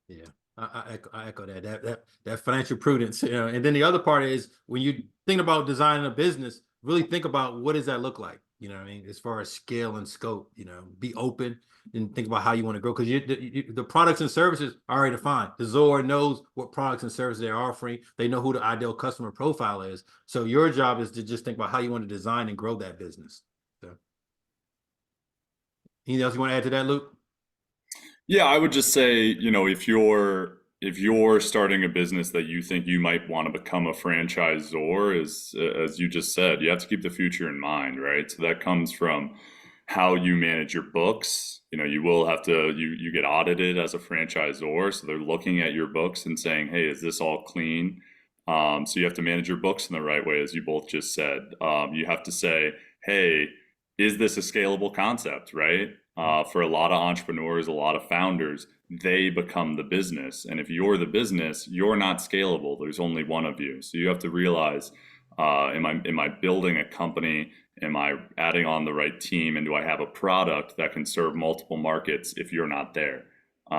Yeah, I echo that financial prudence, and then the other part is when you think about designing a business, really think about what does that look like, what I mean, as far as scale and scope, be open and think about how you want to grow, because the products and services are already defined. The Zor knows what products and services they're offering. They know who the ideal customer profile is. So your job is to just think about how you want to design and grow that business. So, anything else you want to add to that, Luke? Yeah, I would just say, if you're starting a business that you think you might want to become a franchisor, as you just said, you have to keep the future in mind, right? So that comes from how you manage your books. You will have to you get audited as a franchisor, so they're looking at your books and saying, hey, is this all clean? So you have to manage your books in the right way, as you both just said. You have to say, hey, is this a scalable concept, right? For a lot of entrepreneurs, a lot of founders, they become the business. And if you're the business, you're not scalable. There's only one of you. So you have to realize, am I building a company? Am I adding on the right team? And do I have a product that can serve multiple markets if you're not there? So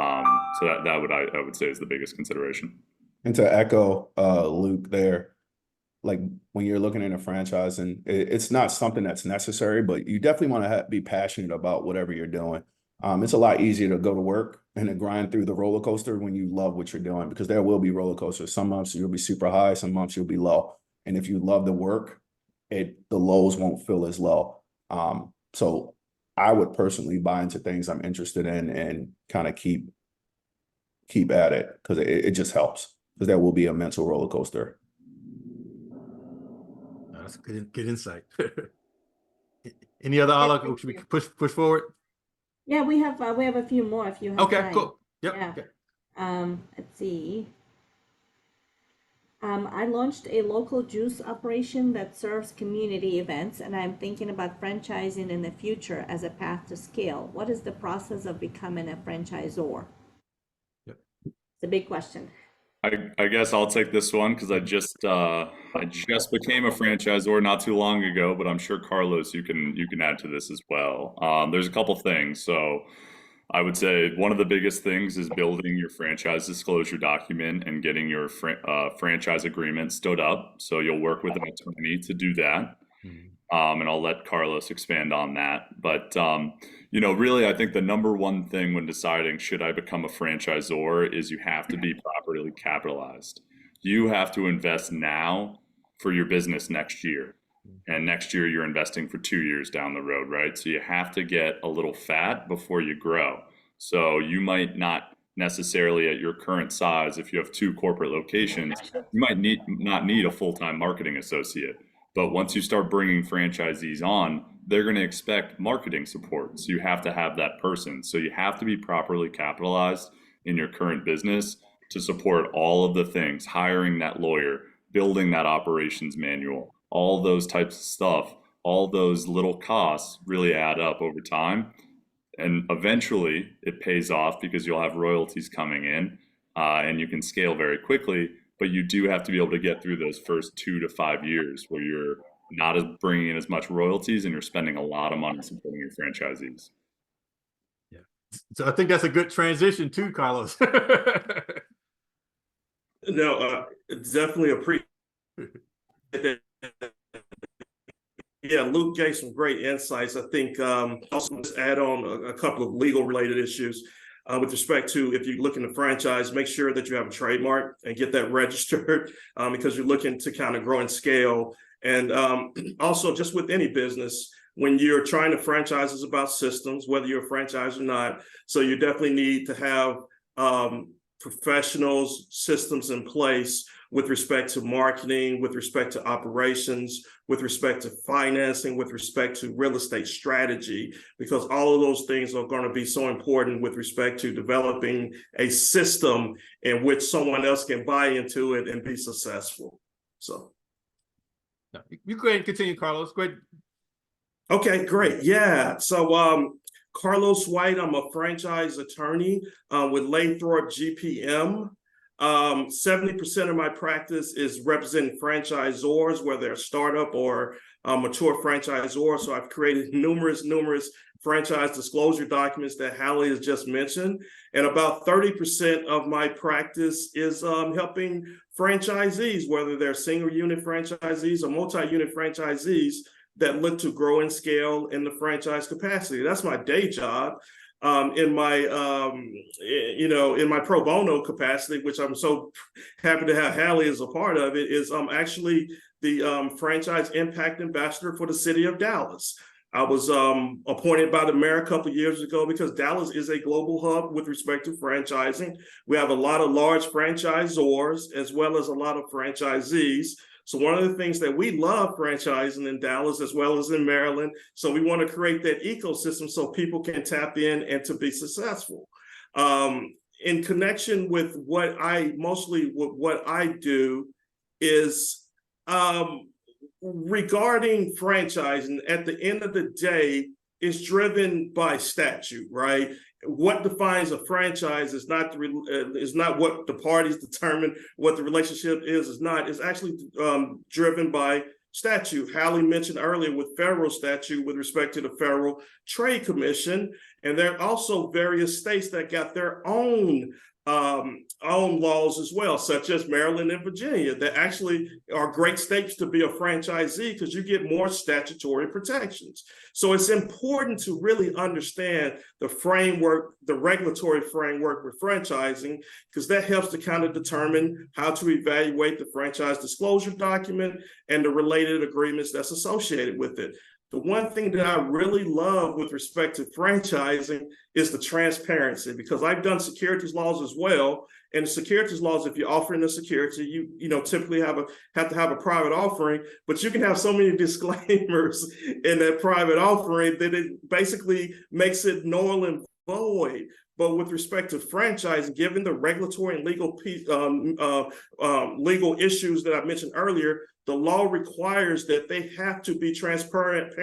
I would say is the biggest consideration. And to echo Luke there, like when you're looking at a franchise, and it's not something that's necessary, but you definitely want to be passionate about whatever you're doing. It's a lot easier to go to work and to grind through the roller coaster when you love what you're doing, because there will be roller coasters. Some months you'll be super high, some months you'll be low. And if you love the work, the lows won't feel as low. So I would personally buy into things I'm interested in and kind of keep keep at it, because it just helps, because that will be a mental roller coaster. That's good insight. Any other, Ala, thank should we you. push forward? Yeah, we have a few more if you have Okay, time. cool. Yep. Yeah. Okay. Let's see. I launched a local juice operation that serves community events, and I'm thinking about franchising in the future as a path to scale. What is the process of becoming a franchisor? Yep. It's a big question. I guess I'll take this one because I just became a franchisor not too long ago, but I'm sure Carlos, you can add to this as well. There's a couple things. So I would say one of the biggest things is building your franchise disclosure document and getting your franchise agreement stood up. So you'll work with an attorney to do that. And I'll let Carlos expand on that. But, really, I think the number one thing when deciding should I become a franchisor is you have to be properly capitalized. You have to invest now for your business next year. And next year you're investing for 2 years down the road, right? So you have to get a little fat before you grow. So you might not necessarily at your current size, if you have 2 corporate locations, you might not need a full-time marketing associate. But once you start bringing franchisees on, they're going to expect marketing support. So you have to have that person. So you have to be properly capitalized in your current business to support all of the things, hiring that lawyer, building that operations manual, all those types of stuff. All those little costs really add up over time. And eventually it pays off because you'll have royalties coming in and you can scale very quickly. But you do have to be able to get through those first 2 to 5 years where you're not as bringing in as much royalties and you're spending a lot of money supporting your franchisees. Yeah. So I think that's a good transition too, Carlos. No, definitely appreciate that. Yeah, Luke gave some great insights. I think also just add on a couple of legal related issues. With respect to if you're looking to franchise, make sure that you have a trademark and get that registered because you're looking to kind of grow and scale. And also just with any business, when you're trying to franchise, it's about systems, whether you're a franchise or not. So you definitely need to have professionals, systems in place with respect to marketing, with respect to operations, with respect to financing, with respect to real estate strategy, because all of those things are going to be so important with respect to developing a system in which someone else can buy into it and be successful. So. You go ahead and continue, Carlos. Go ahead. Okay, great. Yeah. So Carlos White, I'm a franchise attorney with Lathrop GPM. 70% of my practice is representing franchisors, whether they're a startup or mature franchisor. So I've created numerous franchise disclosure documents that Hallie has just mentioned. And about 30% of my practice is helping franchisees, whether they're single unit franchisees or multi-unit franchisees that look to grow and scale in the franchise capacity. That's my day job. In my pro bono capacity, which I'm so happy to have Hallie as a part of it, is I'm actually the franchise impact ambassador for the city of Dallas. I was appointed by the mayor a couple of years ago because Dallas is a global hub with respect to franchising. We have a lot of large franchisors as well as a lot of franchisees. So one of the things that we love franchising in Dallas as well as in Maryland. So we want to create that ecosystem so people can tap in and to be successful. In connection with what I do is regarding franchising, at the end of the day, is driven by statute, right? What defines a franchise is not what the parties determine what the relationship is not. It's actually driven by statute. Hallie mentioned earlier with federal statute with respect to the Federal Trade Commission, and there are also various states that got their own laws as well, such as Maryland and Virginia, that actually are great states to be a franchisee because you get more statutory protections. So it's important to really understand the framework, the regulatory framework with franchising, because that helps to kind of determine how to evaluate the franchise disclosure document and the related agreements that's associated with it. The one thing that I really love with respect to franchising is the transparency, because I've done securities laws as well. And the securities laws, if you're offering a security, you know typically have to have a private offering, but you can have so many disclaimers in that private offering that it basically makes it null and void. But with respect to franchising, given the regulatory and legal legal issues that I mentioned earlier, the law requires that they have to be transparent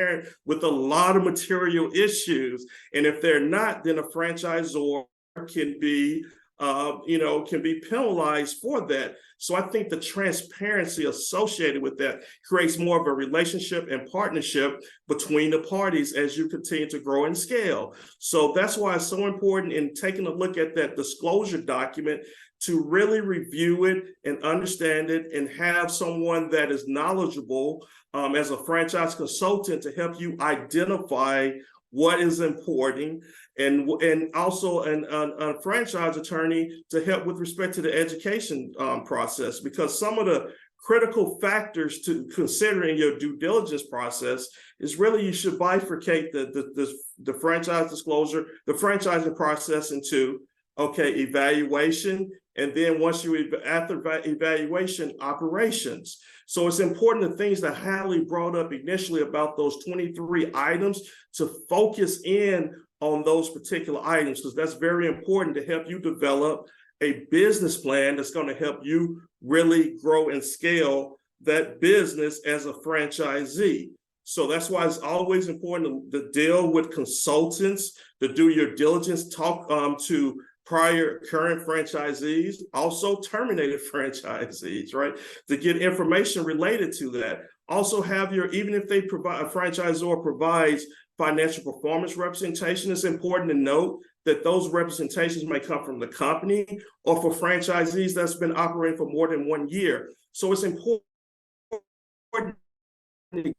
with a lot of material issues. And if they're not, then a franchisor can be can be penalized for that. So I think the transparency associated with that creates more of a relationship and partnership between the parties as you continue to grow and scale. So that's why it's so important in taking a look at that disclosure document to really review it and understand it and have someone that is knowledgeable as a franchise consultant to help you identify what is important, and also a franchise attorney to help with respect to the education process, because some of the critical factors to consider in your due diligence process is really you should bifurcate the franchise disclosure, the franchising process into, okay, evaluation, and then once you after evaluation, operations. So it's important the things that Hallie brought up initially about those 23 items to focus in on those particular items, because that's very important to help you develop a business plan that's going to help you really grow and scale that business as a franchisee. So that's why it's always important to deal with consultants, to do your diligence, talk to current franchisees, also terminated franchisees, right? To get information related to that. Also have even if they provide, a franchisor provides financial performance representation, it's important to note that those representations may come from the company or for franchisees that's been operating for more than 1 year. So it's important to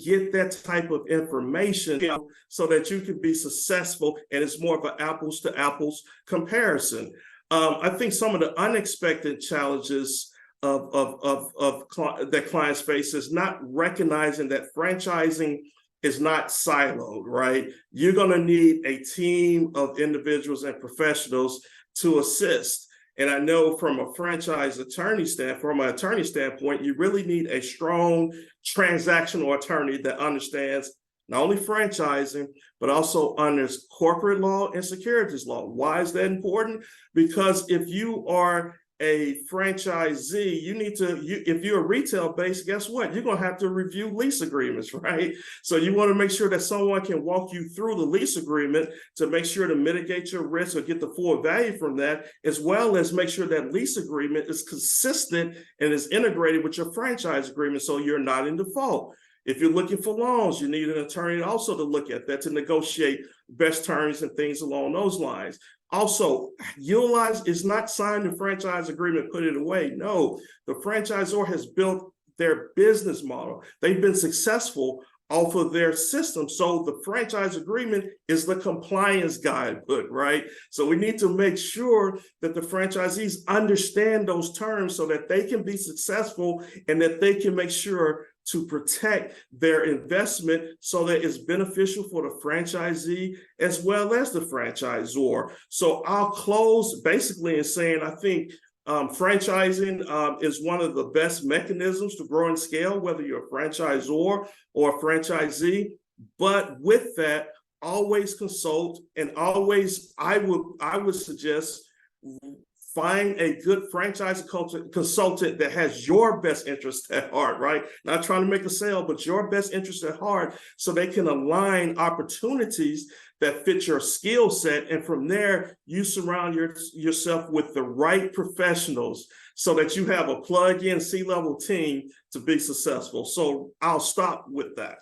get that type of information so that you can be successful, and it's more of an apples to apples comparison. I think some of the unexpected challenges that clients face is not recognizing that franchising is not siloed, right? You're going to need a team of individuals and professionals to assist. And I know from a franchise attorney standpoint, you really need a strong transactional attorney that understands not only franchising, but also understands corporate law and securities law. Why is that important? Because if you are a franchisee, if you're a retail based, guess what? You're going to have to review lease agreements, right? So you want to make sure that someone can walk you through the lease agreement to make sure to mitigate your risk or get the full value from that, as well as make sure that lease agreement is consistent and is integrated with your franchise agreement so you're not in default. If you're looking for loans, you need an attorney also to look at that, to negotiate best terms and things along those lines. Also, utilize is not sign the franchise agreement, put it away. No, the franchisor has built their business model. They've been successful off of their system. So the franchise agreement is the compliance guidebook, right? So we need to make sure that the franchisees understand those terms so that they can be successful and that they can make sure to protect their investment so that it's beneficial for the franchisee as well as the franchisor. So I'll close basically in saying I think franchising is one of the best mechanisms to grow and scale, whether you're a franchisor or a franchisee. But with that, always consult, and always I would suggest find a good franchise consultant that has your best interest at heart, right? Not trying to make a sale, but your best interest at heart, so they can align opportunities that fit your skill set. And from there, you surround yourself with the right professionals so that you have a plug-in C-level team to be successful. So I'll stop with that.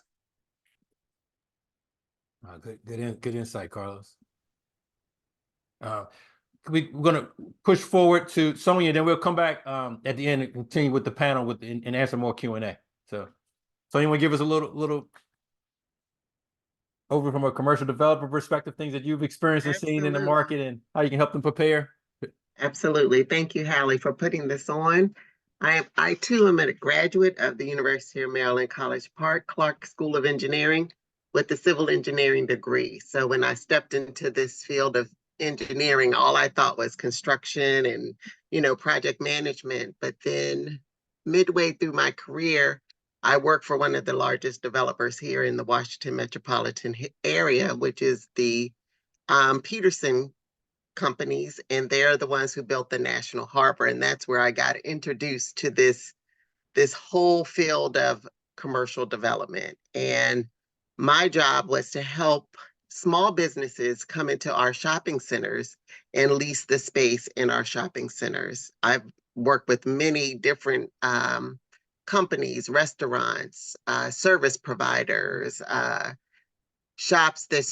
Good insight, Carlos. We're going to push forward to Sonia, then we'll come back at the end and continue with the panel and answer more Q&A. So Sonia, want to give us a little over from a commercial developer perspective, things that you've experienced and seen in the market and how you can help them prepare? Absolutely. Thank you, Hallie, for putting this on. I too am a graduate of the University of Maryland, College Park, Clark School of Engineering with a civil engineering degree. So when I stepped into this field of engineering, all I thought was construction and, project management. But then midway through my career, I worked for one of the largest developers here in the Washington metropolitan area, which is the Peterson companies, and they're the ones who built the National Harbor. And that's where I got introduced to this whole field of commercial development. And my job was to help small businesses come into our shopping centers and lease the space in our shopping centers. I've worked with many different companies, restaurants, service providers, shops that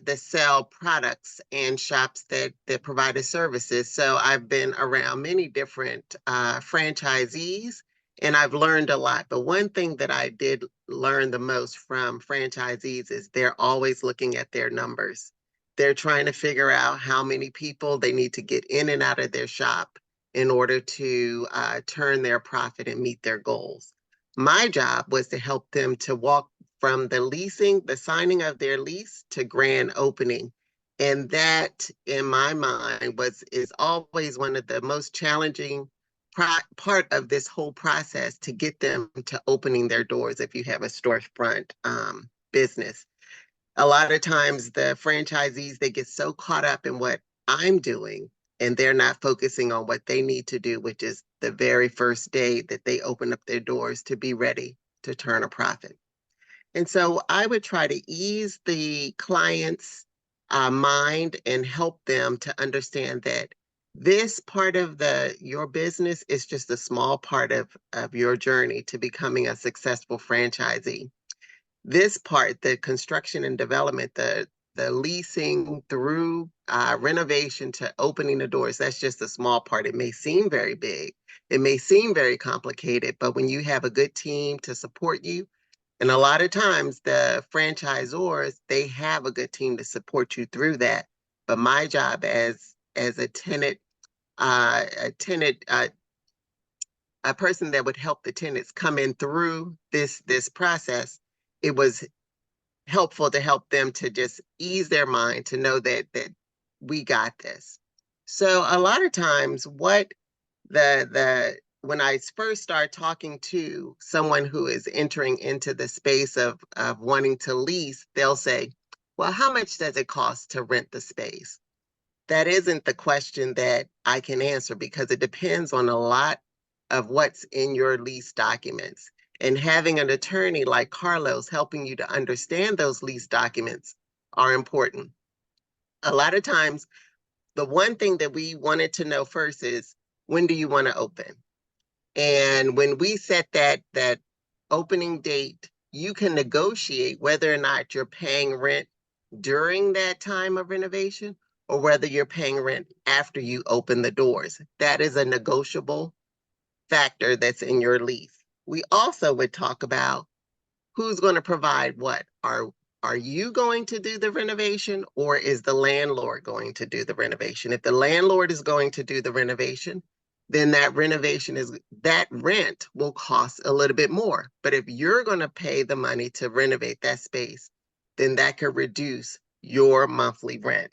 that sell products, and shops that provide services. So I've been around many different franchisees, and I've learned a lot. But one thing that I did learn the most from franchisees is they're always looking at their numbers. They're trying to figure out how many people they need to get in and out of their shop in order to turn their profit and meet their goals. My job was to help them to walk from the signing of their lease to grand opening. And that, in my mind, is always one of the most challenging part of this whole process, to get them to opening their doors if you have a storefront business. A lot of times the franchisees, they get so caught up in what I'm doing, and they're not focusing on what they need to do, which is the very first day that they open up their doors to be ready to turn a profit. And so I would try to ease the client's mind and help them to understand that this part of your business is just a small part of your journey to becoming a successful franchisee. This part, the construction and development, the leasing through renovation to opening the doors, that's just a small part. It may seem very big, it may seem very complicated, but when you have a good team to support you, and a lot of times the franchisors, they have a good team to support you through that. But my job as a tenant, a person that would help the tenants come in through this process, it was helpful to help them to just ease their mind, to know that we got this. So a lot of times what when I first start talking to someone who is entering into the space of wanting to lease, they'll say, well, how much does it cost to rent the space? That isn't the question that I can answer, because it depends on a lot of what's in your lease documents. And having an attorney like Carlos helping you to understand those lease documents are important. A lot of times, the one thing that we wanted to know first is, when do you want to open? And when we set that opening date, you can negotiate whether or not you're paying rent during that time of renovation, or whether you're paying rent after you open the doors. That is a negotiable factor that's in your lease. We also would talk about who's going to provide what. Are you going to do the renovation, or is the landlord going to do the renovation? If the landlord is going to do the renovation, then that rent will cost a little bit more. But if you're going to pay the money to renovate that space, then that could reduce your monthly rent.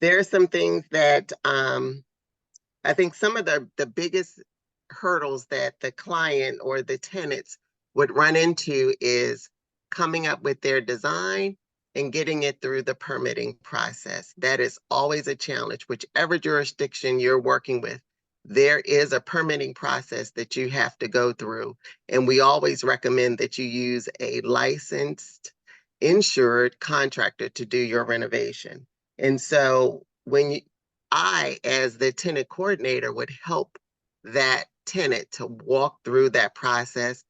There are some things that I think some of the biggest hurdles that the client or the tenants would run into is coming up with their design and getting it through the permitting process. That is always a challenge. Whichever jurisdiction you're working with, there is a permitting process that you have to go through. And we always recommend that you use a licensed, insured contractor to do your renovation. And so I, as the tenant coordinator, would help that tenant to walk through that process.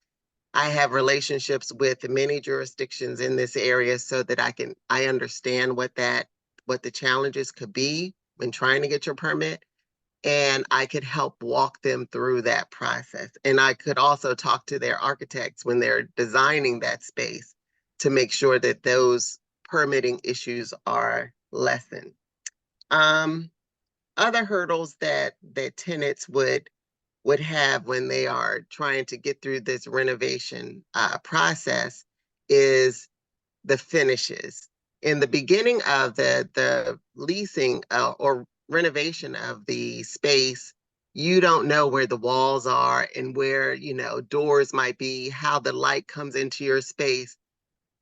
I have relationships with many jurisdictions in this area, so that I understand what the challenges could be when trying to get your permit, and I could help walk them through that process. And I could also talk to their architects when they're designing that space to make sure that those permitting issues are lessened. Other hurdles that tenants would would have when they are trying to get through this renovation process is the finishes. In the beginning of the leasing or renovation of the space, you don't know where the walls are and where, you know, doors might be, how the light comes into your space.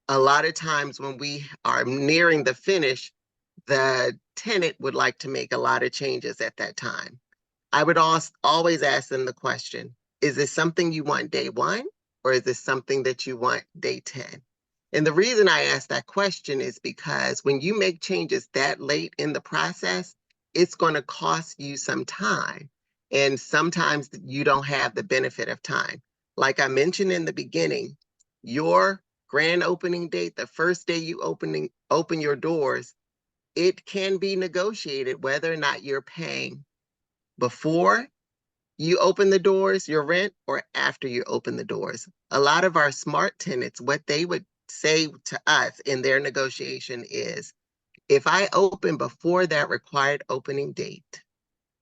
A lot of times when we are nearing the finish, the tenant would like to make a lot of changes at that time. I would always ask them the question, is this something you want day one, or is this something that you want day 10? And the reason I ask that question is because when you make changes that late in the process, it's going to cost you some time. And sometimes you don't have the benefit of time. Like I mentioned in the beginning, your grand opening date, the first day you open your doors, it can be negotiated whether or not you're paying before you open the doors, your rent, or after you open the doors. A lot of our smart tenants, what they would say to us in their negotiation is, if I open before that required opening date,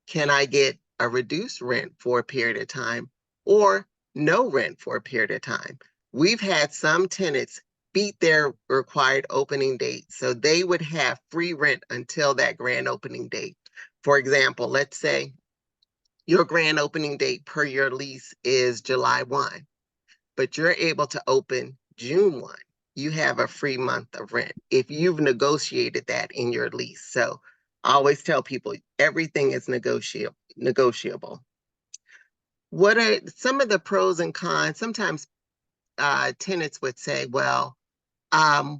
can I get a reduced rent for a period of time or no rent for a period of time? We've had some tenants beat their required opening date, so they would have free rent until that grand opening date. For example, let's say your grand opening date per your lease is July 1, but you're able to open June 1. You have a free month of rent if you've negotiated that in your lease. So I always tell people everything is negotiable. What are some of the pros and cons? Sometimes tenants would say, well,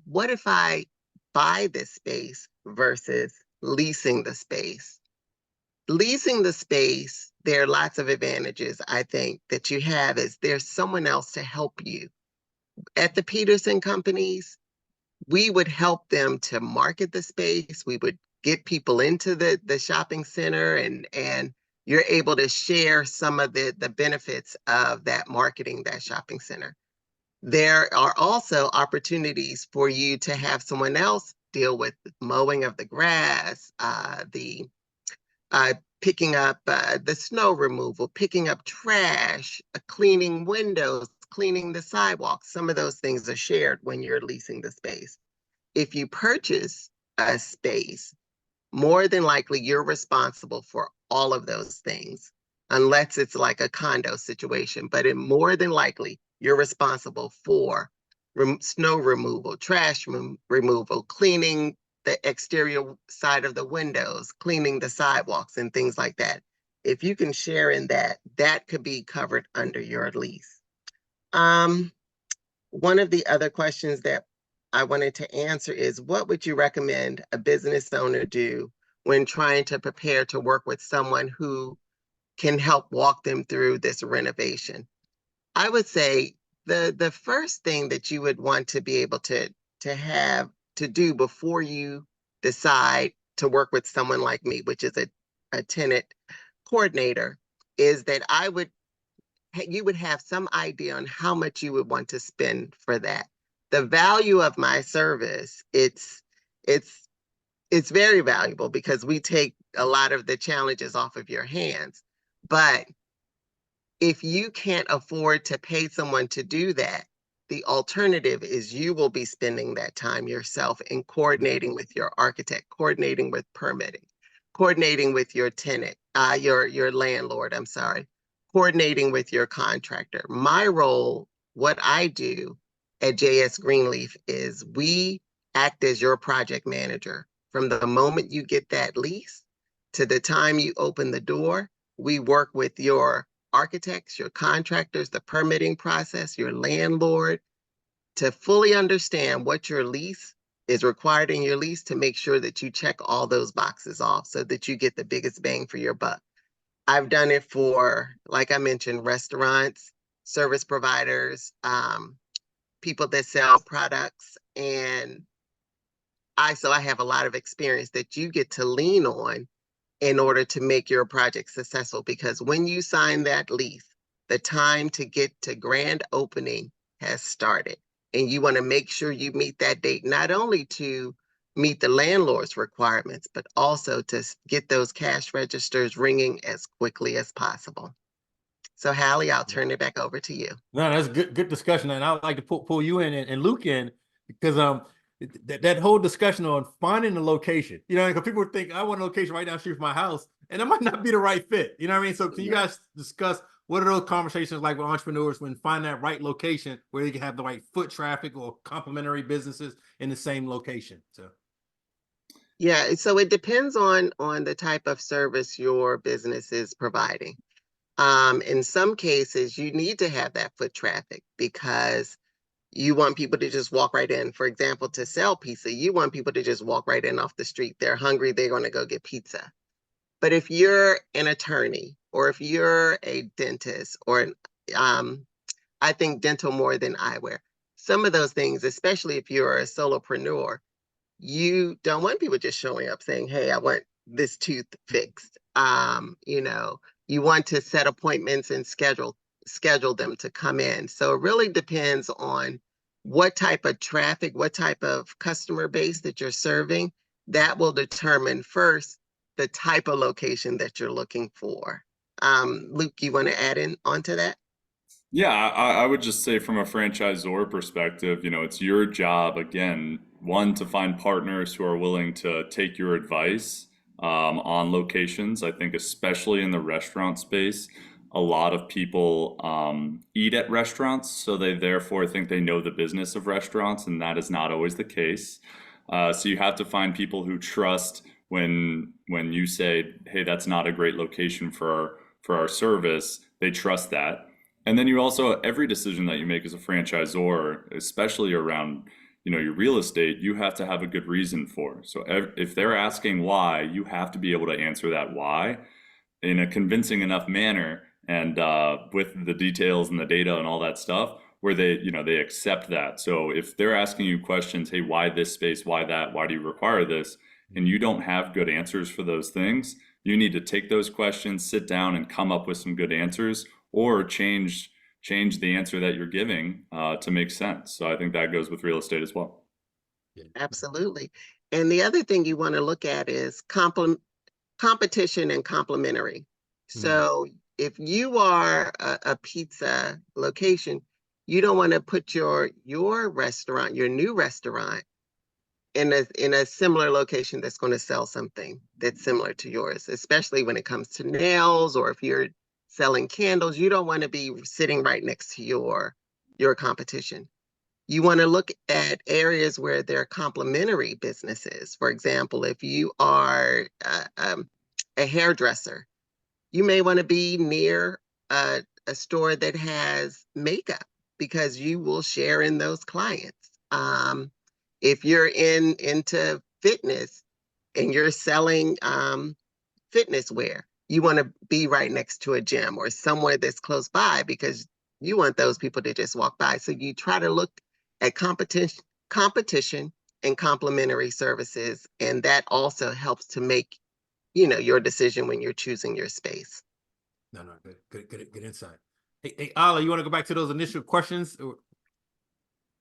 what if I buy this space versus leasing the space? Leasing the space, there are lots of advantages, I think, that you have is there's someone else to help you. At the Peterson companies, we would help them to market the space. We would get people into the shopping center, and you're able to share some of the benefits of that marketing, that shopping center. There are also opportunities for you to have someone else deal with mowing of the grass, the picking up the snow removal, picking up trash, cleaning windows, cleaning the sidewalks. Some of those things are shared when you're leasing the space. If you purchase a space, more than likely you're responsible for all of those things, unless it's like a condo situation. But more than likely, you're responsible for snow removal, trash removal, cleaning the exterior side of the windows, cleaning the sidewalks and things like that. If you can share in that, that could be covered under your lease. One of the other questions that I wanted to answer is, what would you recommend a business owner do when trying to prepare to work with someone who can help walk them through this renovation? I would say the first thing that you would want to be able to have to do before you decide to work with someone like me, which is a tenant coordinator, is that you would have some idea on how much you would want to spend for that. The value of my service, it's very valuable because we take a lot of the challenges off of your hands. But if you can't afford to pay someone to do that, the alternative is you will be spending that time yourself in coordinating with your architect, coordinating with permitting, coordinating with your tenant, your landlord, I'm sorry, coordinating with your contractor. My role, what I do at JS Greenleaf is we act as your project manager. From the moment you get that lease to the time you open the door, we work with your architects, your contractors, the permitting process, your landlord, to fully understand what your lease is required in your lease to make sure that you check all those boxes off so that you get the biggest bang for your buck. I've done it for, like I mentioned, restaurants, service providers, people that sell products, and I have a lot of experience that you get to lean on in order to make your project successful. Because when you sign that lease, the time to get to grand opening has started. And you want to make sure you meet that date, not only to meet the landlord's requirements, but also to get those cash registers ringing as quickly as possible. So Hallie, I'll turn it back over to you. No, that's good discussion, and I'd like to pull you in and Luke in because that whole discussion on finding the location, because people think I want a location right down the street from my house, and it might not be the right fit. You know what I mean? So can you guys discuss what are those conversations like with entrepreneurs when finding that right location where they can have the right foot traffic or complementary businesses in the same location? So Yeah, so it depends on the type of service your business is providing. In some cases, you need to have that foot traffic because you want people to just walk right in. For example, to sell pizza, you want people to just walk right in off the street. They're hungry, they're going to go get pizza. But if you're an attorney or if you're a dentist or I think dental more than eyewear, some of those things, especially if you're a solopreneur, you don't want people just showing up saying, hey, I want this tooth fixed. You want to set appointments and schedule them to come in. So it really depends on what type of traffic, what type of customer base that you're serving. That will determine first the type of location that you're looking for. Luke, you want to add in onto that? Yeah, I would just say from a franchisor perspective, it's your job, again, one, to find partners who are willing to take your advice on locations. I think especially in the restaurant space, a lot of people eat at restaurants, so they therefore think they know the business of restaurants, and that is not always the case. So you have to find people who trust when you say, hey, that's not a great location for our service, they trust that. And then you also, every decision that you make as a franchisor, especially around, your real estate, you have to have a good reason for. So if they're asking why, you have to be able to answer that why in a convincing enough manner and with the details and the data and all that stuff where they accept that. So if they're asking you questions, hey, why this space, why that, why do you require this? And you don't have good answers for those things, you need to take those questions, sit down and come up with some good answers, or change the answer that you're giving to make sense. So I think that goes with real estate as well. Absolutely. And the other thing you want to look at is competition and complementary. So if you are a pizza location, you don't want to put your restaurant, your new restaurant, in a similar location that's going to sell something that's similar to yours, especially when it comes to nails, or if you're selling candles, you don't want to be sitting right next to your competition. You want to look at areas where there are complementary businesses. For example, if you are a hairdresser, you may want to be near a store that has makeup because you will share in those clients. If you're into fitness and you're selling fitness wear, you want to be right next to a gym or somewhere that's close by because you want those people to just walk by. So you try to look at competition and complementary services, and that also helps to make your decision when you're choosing your space. No, good insight. Hey, Ala, you want to go back to those initial questions or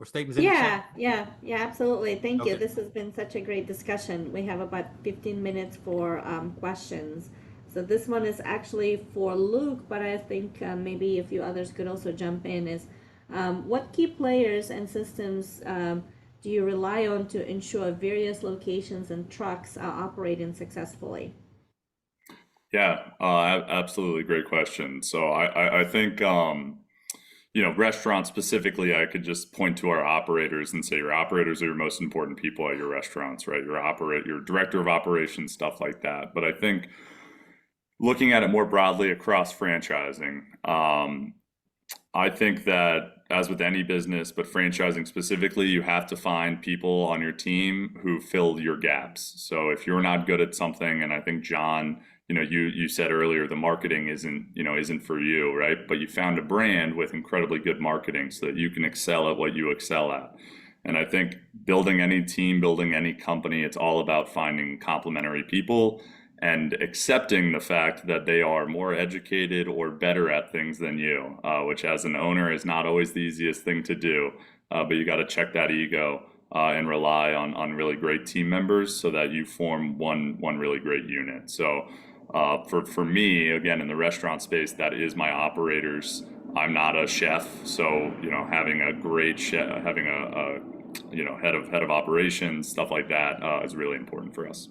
statements in the chat? Yeah, absolutely. Thank you. Okay. This has been such a great discussion. We have about 15 minutes for questions. So this one is actually for Luke, but I think maybe a few others could also jump in. Is what key players and systems do you rely on to ensure various locations and trucks are operating successfully? Yeah, absolutely great question. So I think restaurants specifically, I could just point to our operators and say your operators are your most important people at your restaurants, right? Your director of operations, stuff like that. But I think looking at it more broadly across franchising, I think that as with any business, but franchising specifically, you have to find people on your team who fill your gaps. So if you're not good at something, and I think John, you said earlier, the marketing isn't for you, right? But you found a brand with incredibly good marketing so that you can excel at what you excel at. And I think building any team, building any company, it's all about finding complementary people and accepting the fact that they are more educated or better at things than you, which as an owner is not always the easiest thing to do. But you got to check that ego and rely on really great team members so that you form one really great unit. So For me, again, in the restaurant space, that is my operators. I'm not a chef, so having a great chef, having a head of operations, stuff like that, is really important for us.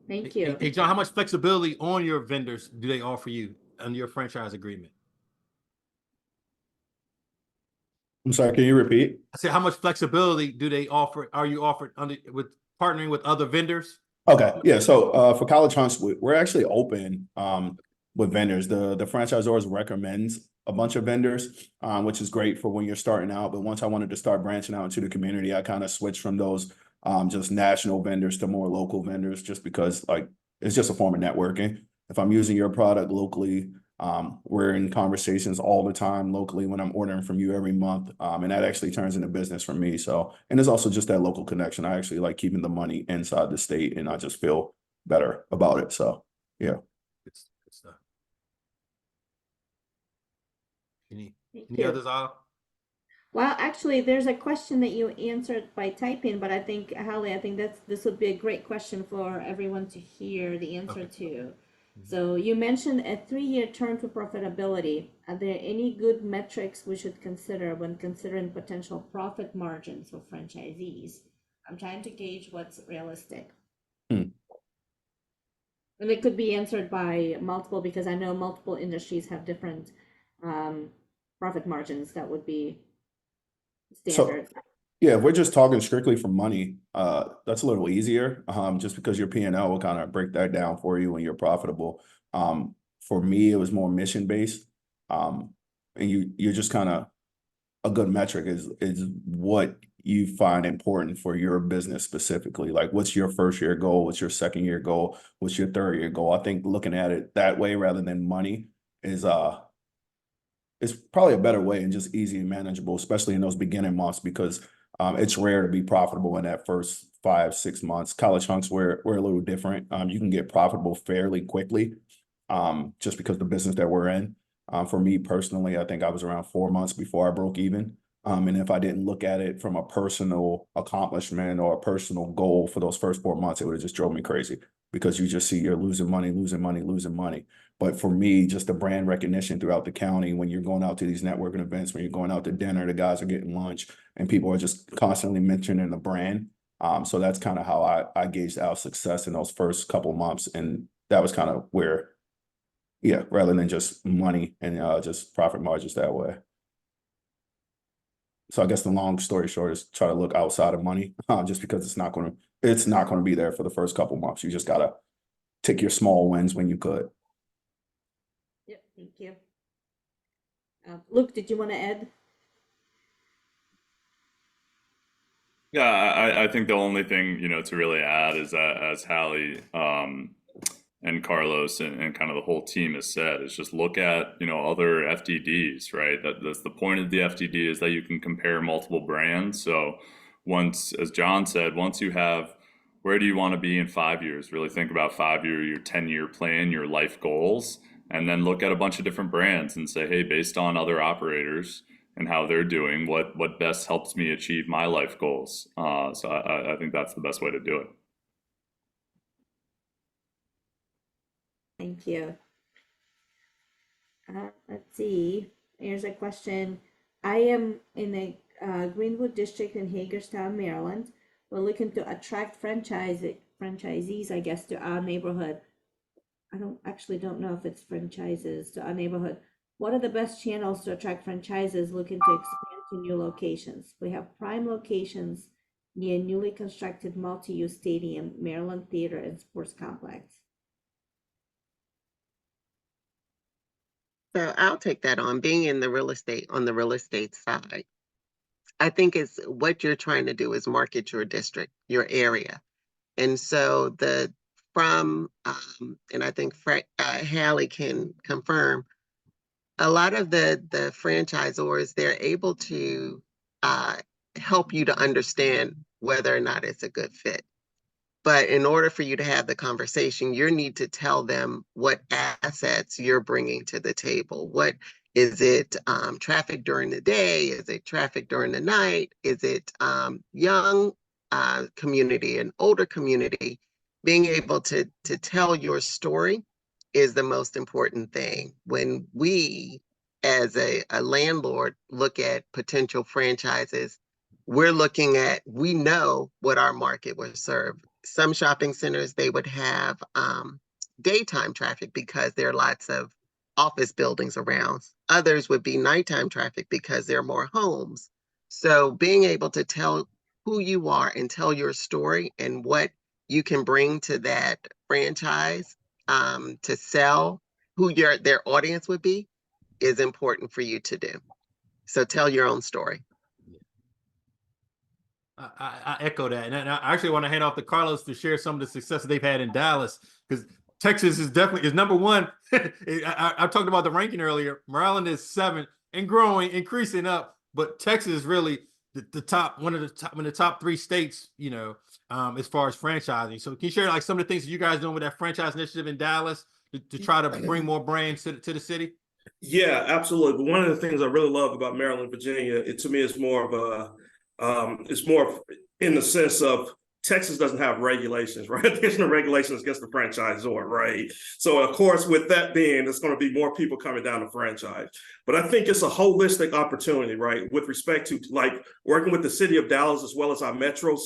Thank Hey, you. hey, John, how much flexibility on your vendors do they offer you under your franchise agreement? I'm sorry, can you repeat? I said, how much flexibility do they offer? Are you offered under with partnering with other vendors? Okay, yeah. So for college hunts, we're actually open with vendors. The franchisors recommends a bunch of vendors, which is great for when you're starting out. But once I wanted to start branching out into the community, I kind of switched from those just national vendors to more local vendors, just because like it's just a form of networking. If I'm using your product locally, we're in conversations all the time locally when I'm ordering from you every month. And that actually turns into business for me. So, and there's also just that local connection. I actually like keeping the money inside the state and I just feel better about it. So, yeah. Good stuff. Any Thank any you. others, Al? Well, actually, there's a question that you answered by typing, but I think, Hallie, I think this would be a great question for everyone to hear the answer to. So you mentioned a 3-year turn to profitability. Are there any good metrics we should consider when considering potential profit margins for franchisees? I'm trying to gauge what's realistic. And it could be answered by multiple, because I know multiple industries have different profit margins that would be standard. So, yeah, if we're just talking strictly for money, that's a little easier, just because your P&L will kind of break that down for you when you're profitable. For me, it was more mission based, and you're just kind of a good metric is what you find important for your business specifically. Like, what's your first year goal? What's your second year goal? What's your third year goal? I think looking at it that way rather than money is it's probably a better way and just easy and manageable, especially in those beginning months, because it's rare to be profitable in that first 5-6 months. College hunks, we're a little different. You can get profitable fairly quickly, just because the business that we're in. For me personally, I think I was around 4 months before I broke even. And if I didn't look at it from a personal accomplishment or a personal goal for those first 4 months, it would have just drove me crazy, because you just see you're losing money, losing money, losing money. But for me, just the brand recognition throughout the county, when you're going out to these networking events, when you're going out to dinner, the guys are getting lunch and people are just constantly mentioning the brand. So that's kind of how I gauged our success in those first couple months. And that was kind of where, yeah, rather than just money and just profit margins that way. So I guess the long story short is try to look outside of money, just because it's not going to be there for the first couple months. You just got to take your small wins when you could. Yep, thank you. Luke, did you want to add? Yeah, I think the only thing, to really add is that, as Hallie and Carlos and kind of the whole team has said, is just look at, other FDDs, right? That's the point of the FDD, is that you can compare multiple brands. So once, as John said, once you have, where do you want to be in 5 years? Really think about 5-year, your 10-year plan, your life goals, and then look at a bunch of different brands and say, hey, based on other operators and how they're doing, what best helps me achieve my life goals. So I think that's the best way to do it. Thank you. Let's see. Here's a question. I am in the Greenwood district in Hagerstown, Maryland. We're looking to attract franchisees, I guess, to our neighborhood. I don't know if it's franchises to our neighborhood. What are the best channels to attract franchises looking to expand to new locations? We have prime locations near newly constructed multi-use stadium, Maryland Theater and Sports Complex. So I'll take that on. Being in the real estate, on the real estate side, I think it's what you're trying to do is market your district, your area. And so and I think Hallie can confirm, a lot of the franchisors, they're able to help you to understand whether or not it's a good fit. But in order for you to have the conversation, you need to tell them what assets you're bringing to the table. What is it? Traffic during the day? Is it traffic during the night? Is it young community and older community? being able to tell your story is the most important thing. When we, as a landlord, look at potential franchises, we're looking at, we know what our market will serve. Some shopping centers, they would have daytime traffic because there are lots of office buildings around. Others would be nighttime traffic because there are more homes. So being able to tell who you are and tell your story and what you can bring to that franchise to sell, who their audience would be, is important for you to do. So tell your own story. I echo that, and I actually want to hand off to Carlos to share some of the success they've had in Dallas, because Texas is definitely is number one. I talked about the ranking earlier. Maryland is 7th and growing, increasing up, but Texas is really the top, one of the top 3 states, as far as franchising. So can you share like some of the things that you guys doing with that franchise initiative in Dallas to try to bring more brands to the city? Yeah, absolutely. But one of the things I really love about Maryland, Virginia, to me, is more of a, it's more in the sense of Texas doesn't have regulations, right? There's no regulations against the franchisor, right? So, of course, with that being, there's going to be more people coming down the franchise. But I think it's a holistic opportunity, right? With respect to like working with the city of Dallas, as well as our metro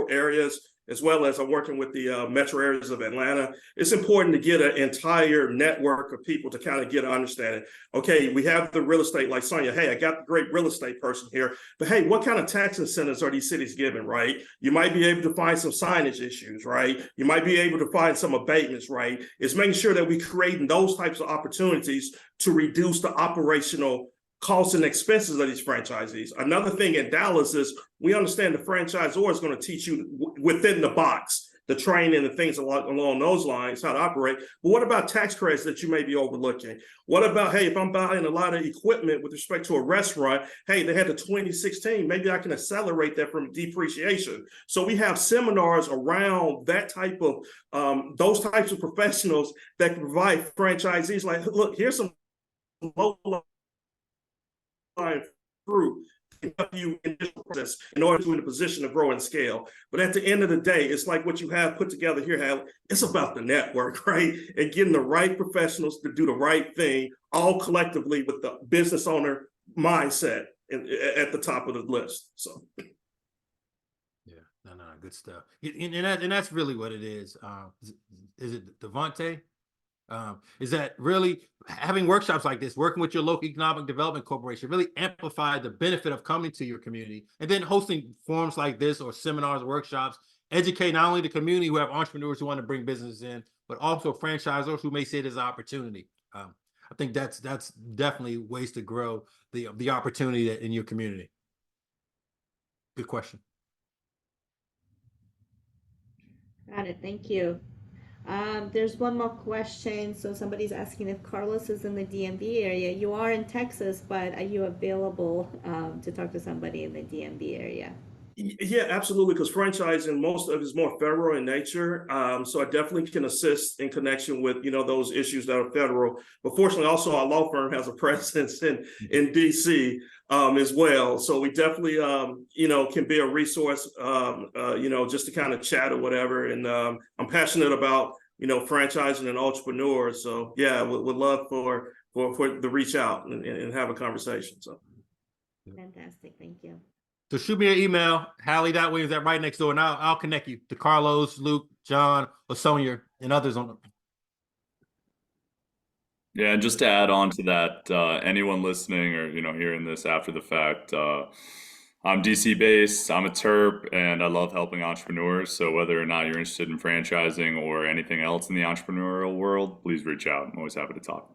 areas, as well as I'm working with the metro areas of Atlanta. It's important to get an entire network of people to kind of get an understanding. Okay, we have the real estate, like Sonia, hey, I got the great real estate person here, but hey, what kind of tax incentives are these cities giving, right? You might be able to find some signage issues, right? You might be able to find some abatements, right? It's making sure that we're creating those types of opportunities to reduce the operational costs and expenses of these franchisees. Another thing in Dallas is we understand the franchisor is going to teach you within the box, the training and things along those lines, how to operate. But what about tax credits that you may be overlooking? What about, hey, if I'm buying a lot of equipment with respect to a restaurant, hey, they had the 2016, maybe I can accelerate that from depreciation. So we have seminars around that type of, those types of professionals that can provide franchisees like, look, here's some low fruit to help you in this process in order to be in a position to grow and scale. But at the end of the day, it's like what you have put together here, Hal. It's about the network, right? And getting the right professionals to do the right thing, all collectively with the business owner mindset at the top of the list. So. Yeah, no, good stuff. And that's really what it is. Is it Devontae? Is that really having workshops like this, working with your local economic development corporation, really amplify the benefit of coming to your community, and then hosting forums like this or seminars, workshops, educate not only the community who have entrepreneurs who want to bring business in, but also franchisors who may see it as an opportunity. I think that's definitely ways to grow the opportunity in your community. Good question. Got it. Thank you. There's one more question. So somebody's asking if Carlos is in the DMV area. You are in Texas, but are you available to talk to somebody in the DMV area? Yeah, absolutely. Because franchising, most of it is more federal in nature. So I definitely can assist in connection with, those issues that are federal. But fortunately, also our law firm has a presence in DC as well. So we definitely, can be a resource, just to kind of chat or whatever. And I'm passionate about, franchising and entrepreneurs. So yeah, would love for the reach out and have a conversation. So. Fantastic. Thank you. So shoot me an email, Hallie.Williams at right next door, and I'll connect you to Carlos, Luke, John, or Sonia, and others on. Yeah, and just to add on to that, anyone listening or hearing this after the fact, I'm DC based, I'm a Terp, and I love helping entrepreneurs. So whether or not you're interested in franchising or anything else in the entrepreneurial world, please reach out. I'm always happy to talk.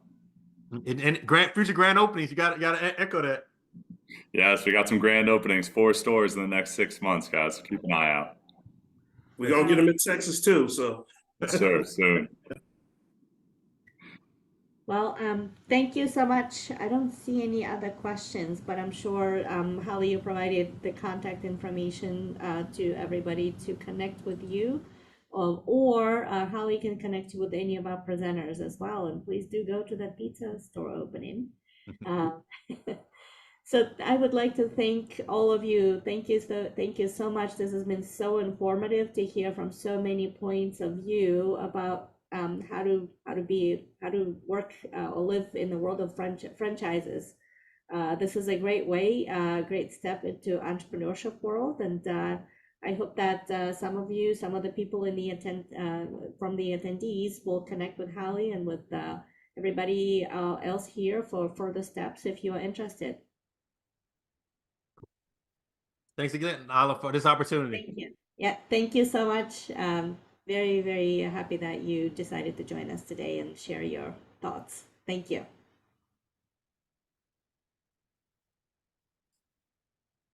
And future grand openings, you got to echo that. Yes, we got some grand openings, 4 stores in the next 6 months, guys. So keep an eye out. We're going to get them in Texas too, so. Yes, sir, soon. Well, thank you so much. I don't see any other questions, but I'm sure, Holly, you provided the contact information to everybody to connect with you, or Holly can connect you with any of our presenters as well. And please do go to the pizza store opening. So I would like to thank all of you. Thank you so much. This has been so informative to hear from so many points of view about how to work or live in the world of franchises. This is a great way, great step into entrepreneurship world, and I hope that some of the people in the from the attendees will connect with Hallie and with everybody else here for further steps if you are interested. Thanks again, Hala, for this opportunity. Thank you. Yeah, thank you so much. Very, very happy that you decided to join us today and share your thoughts. Thank you.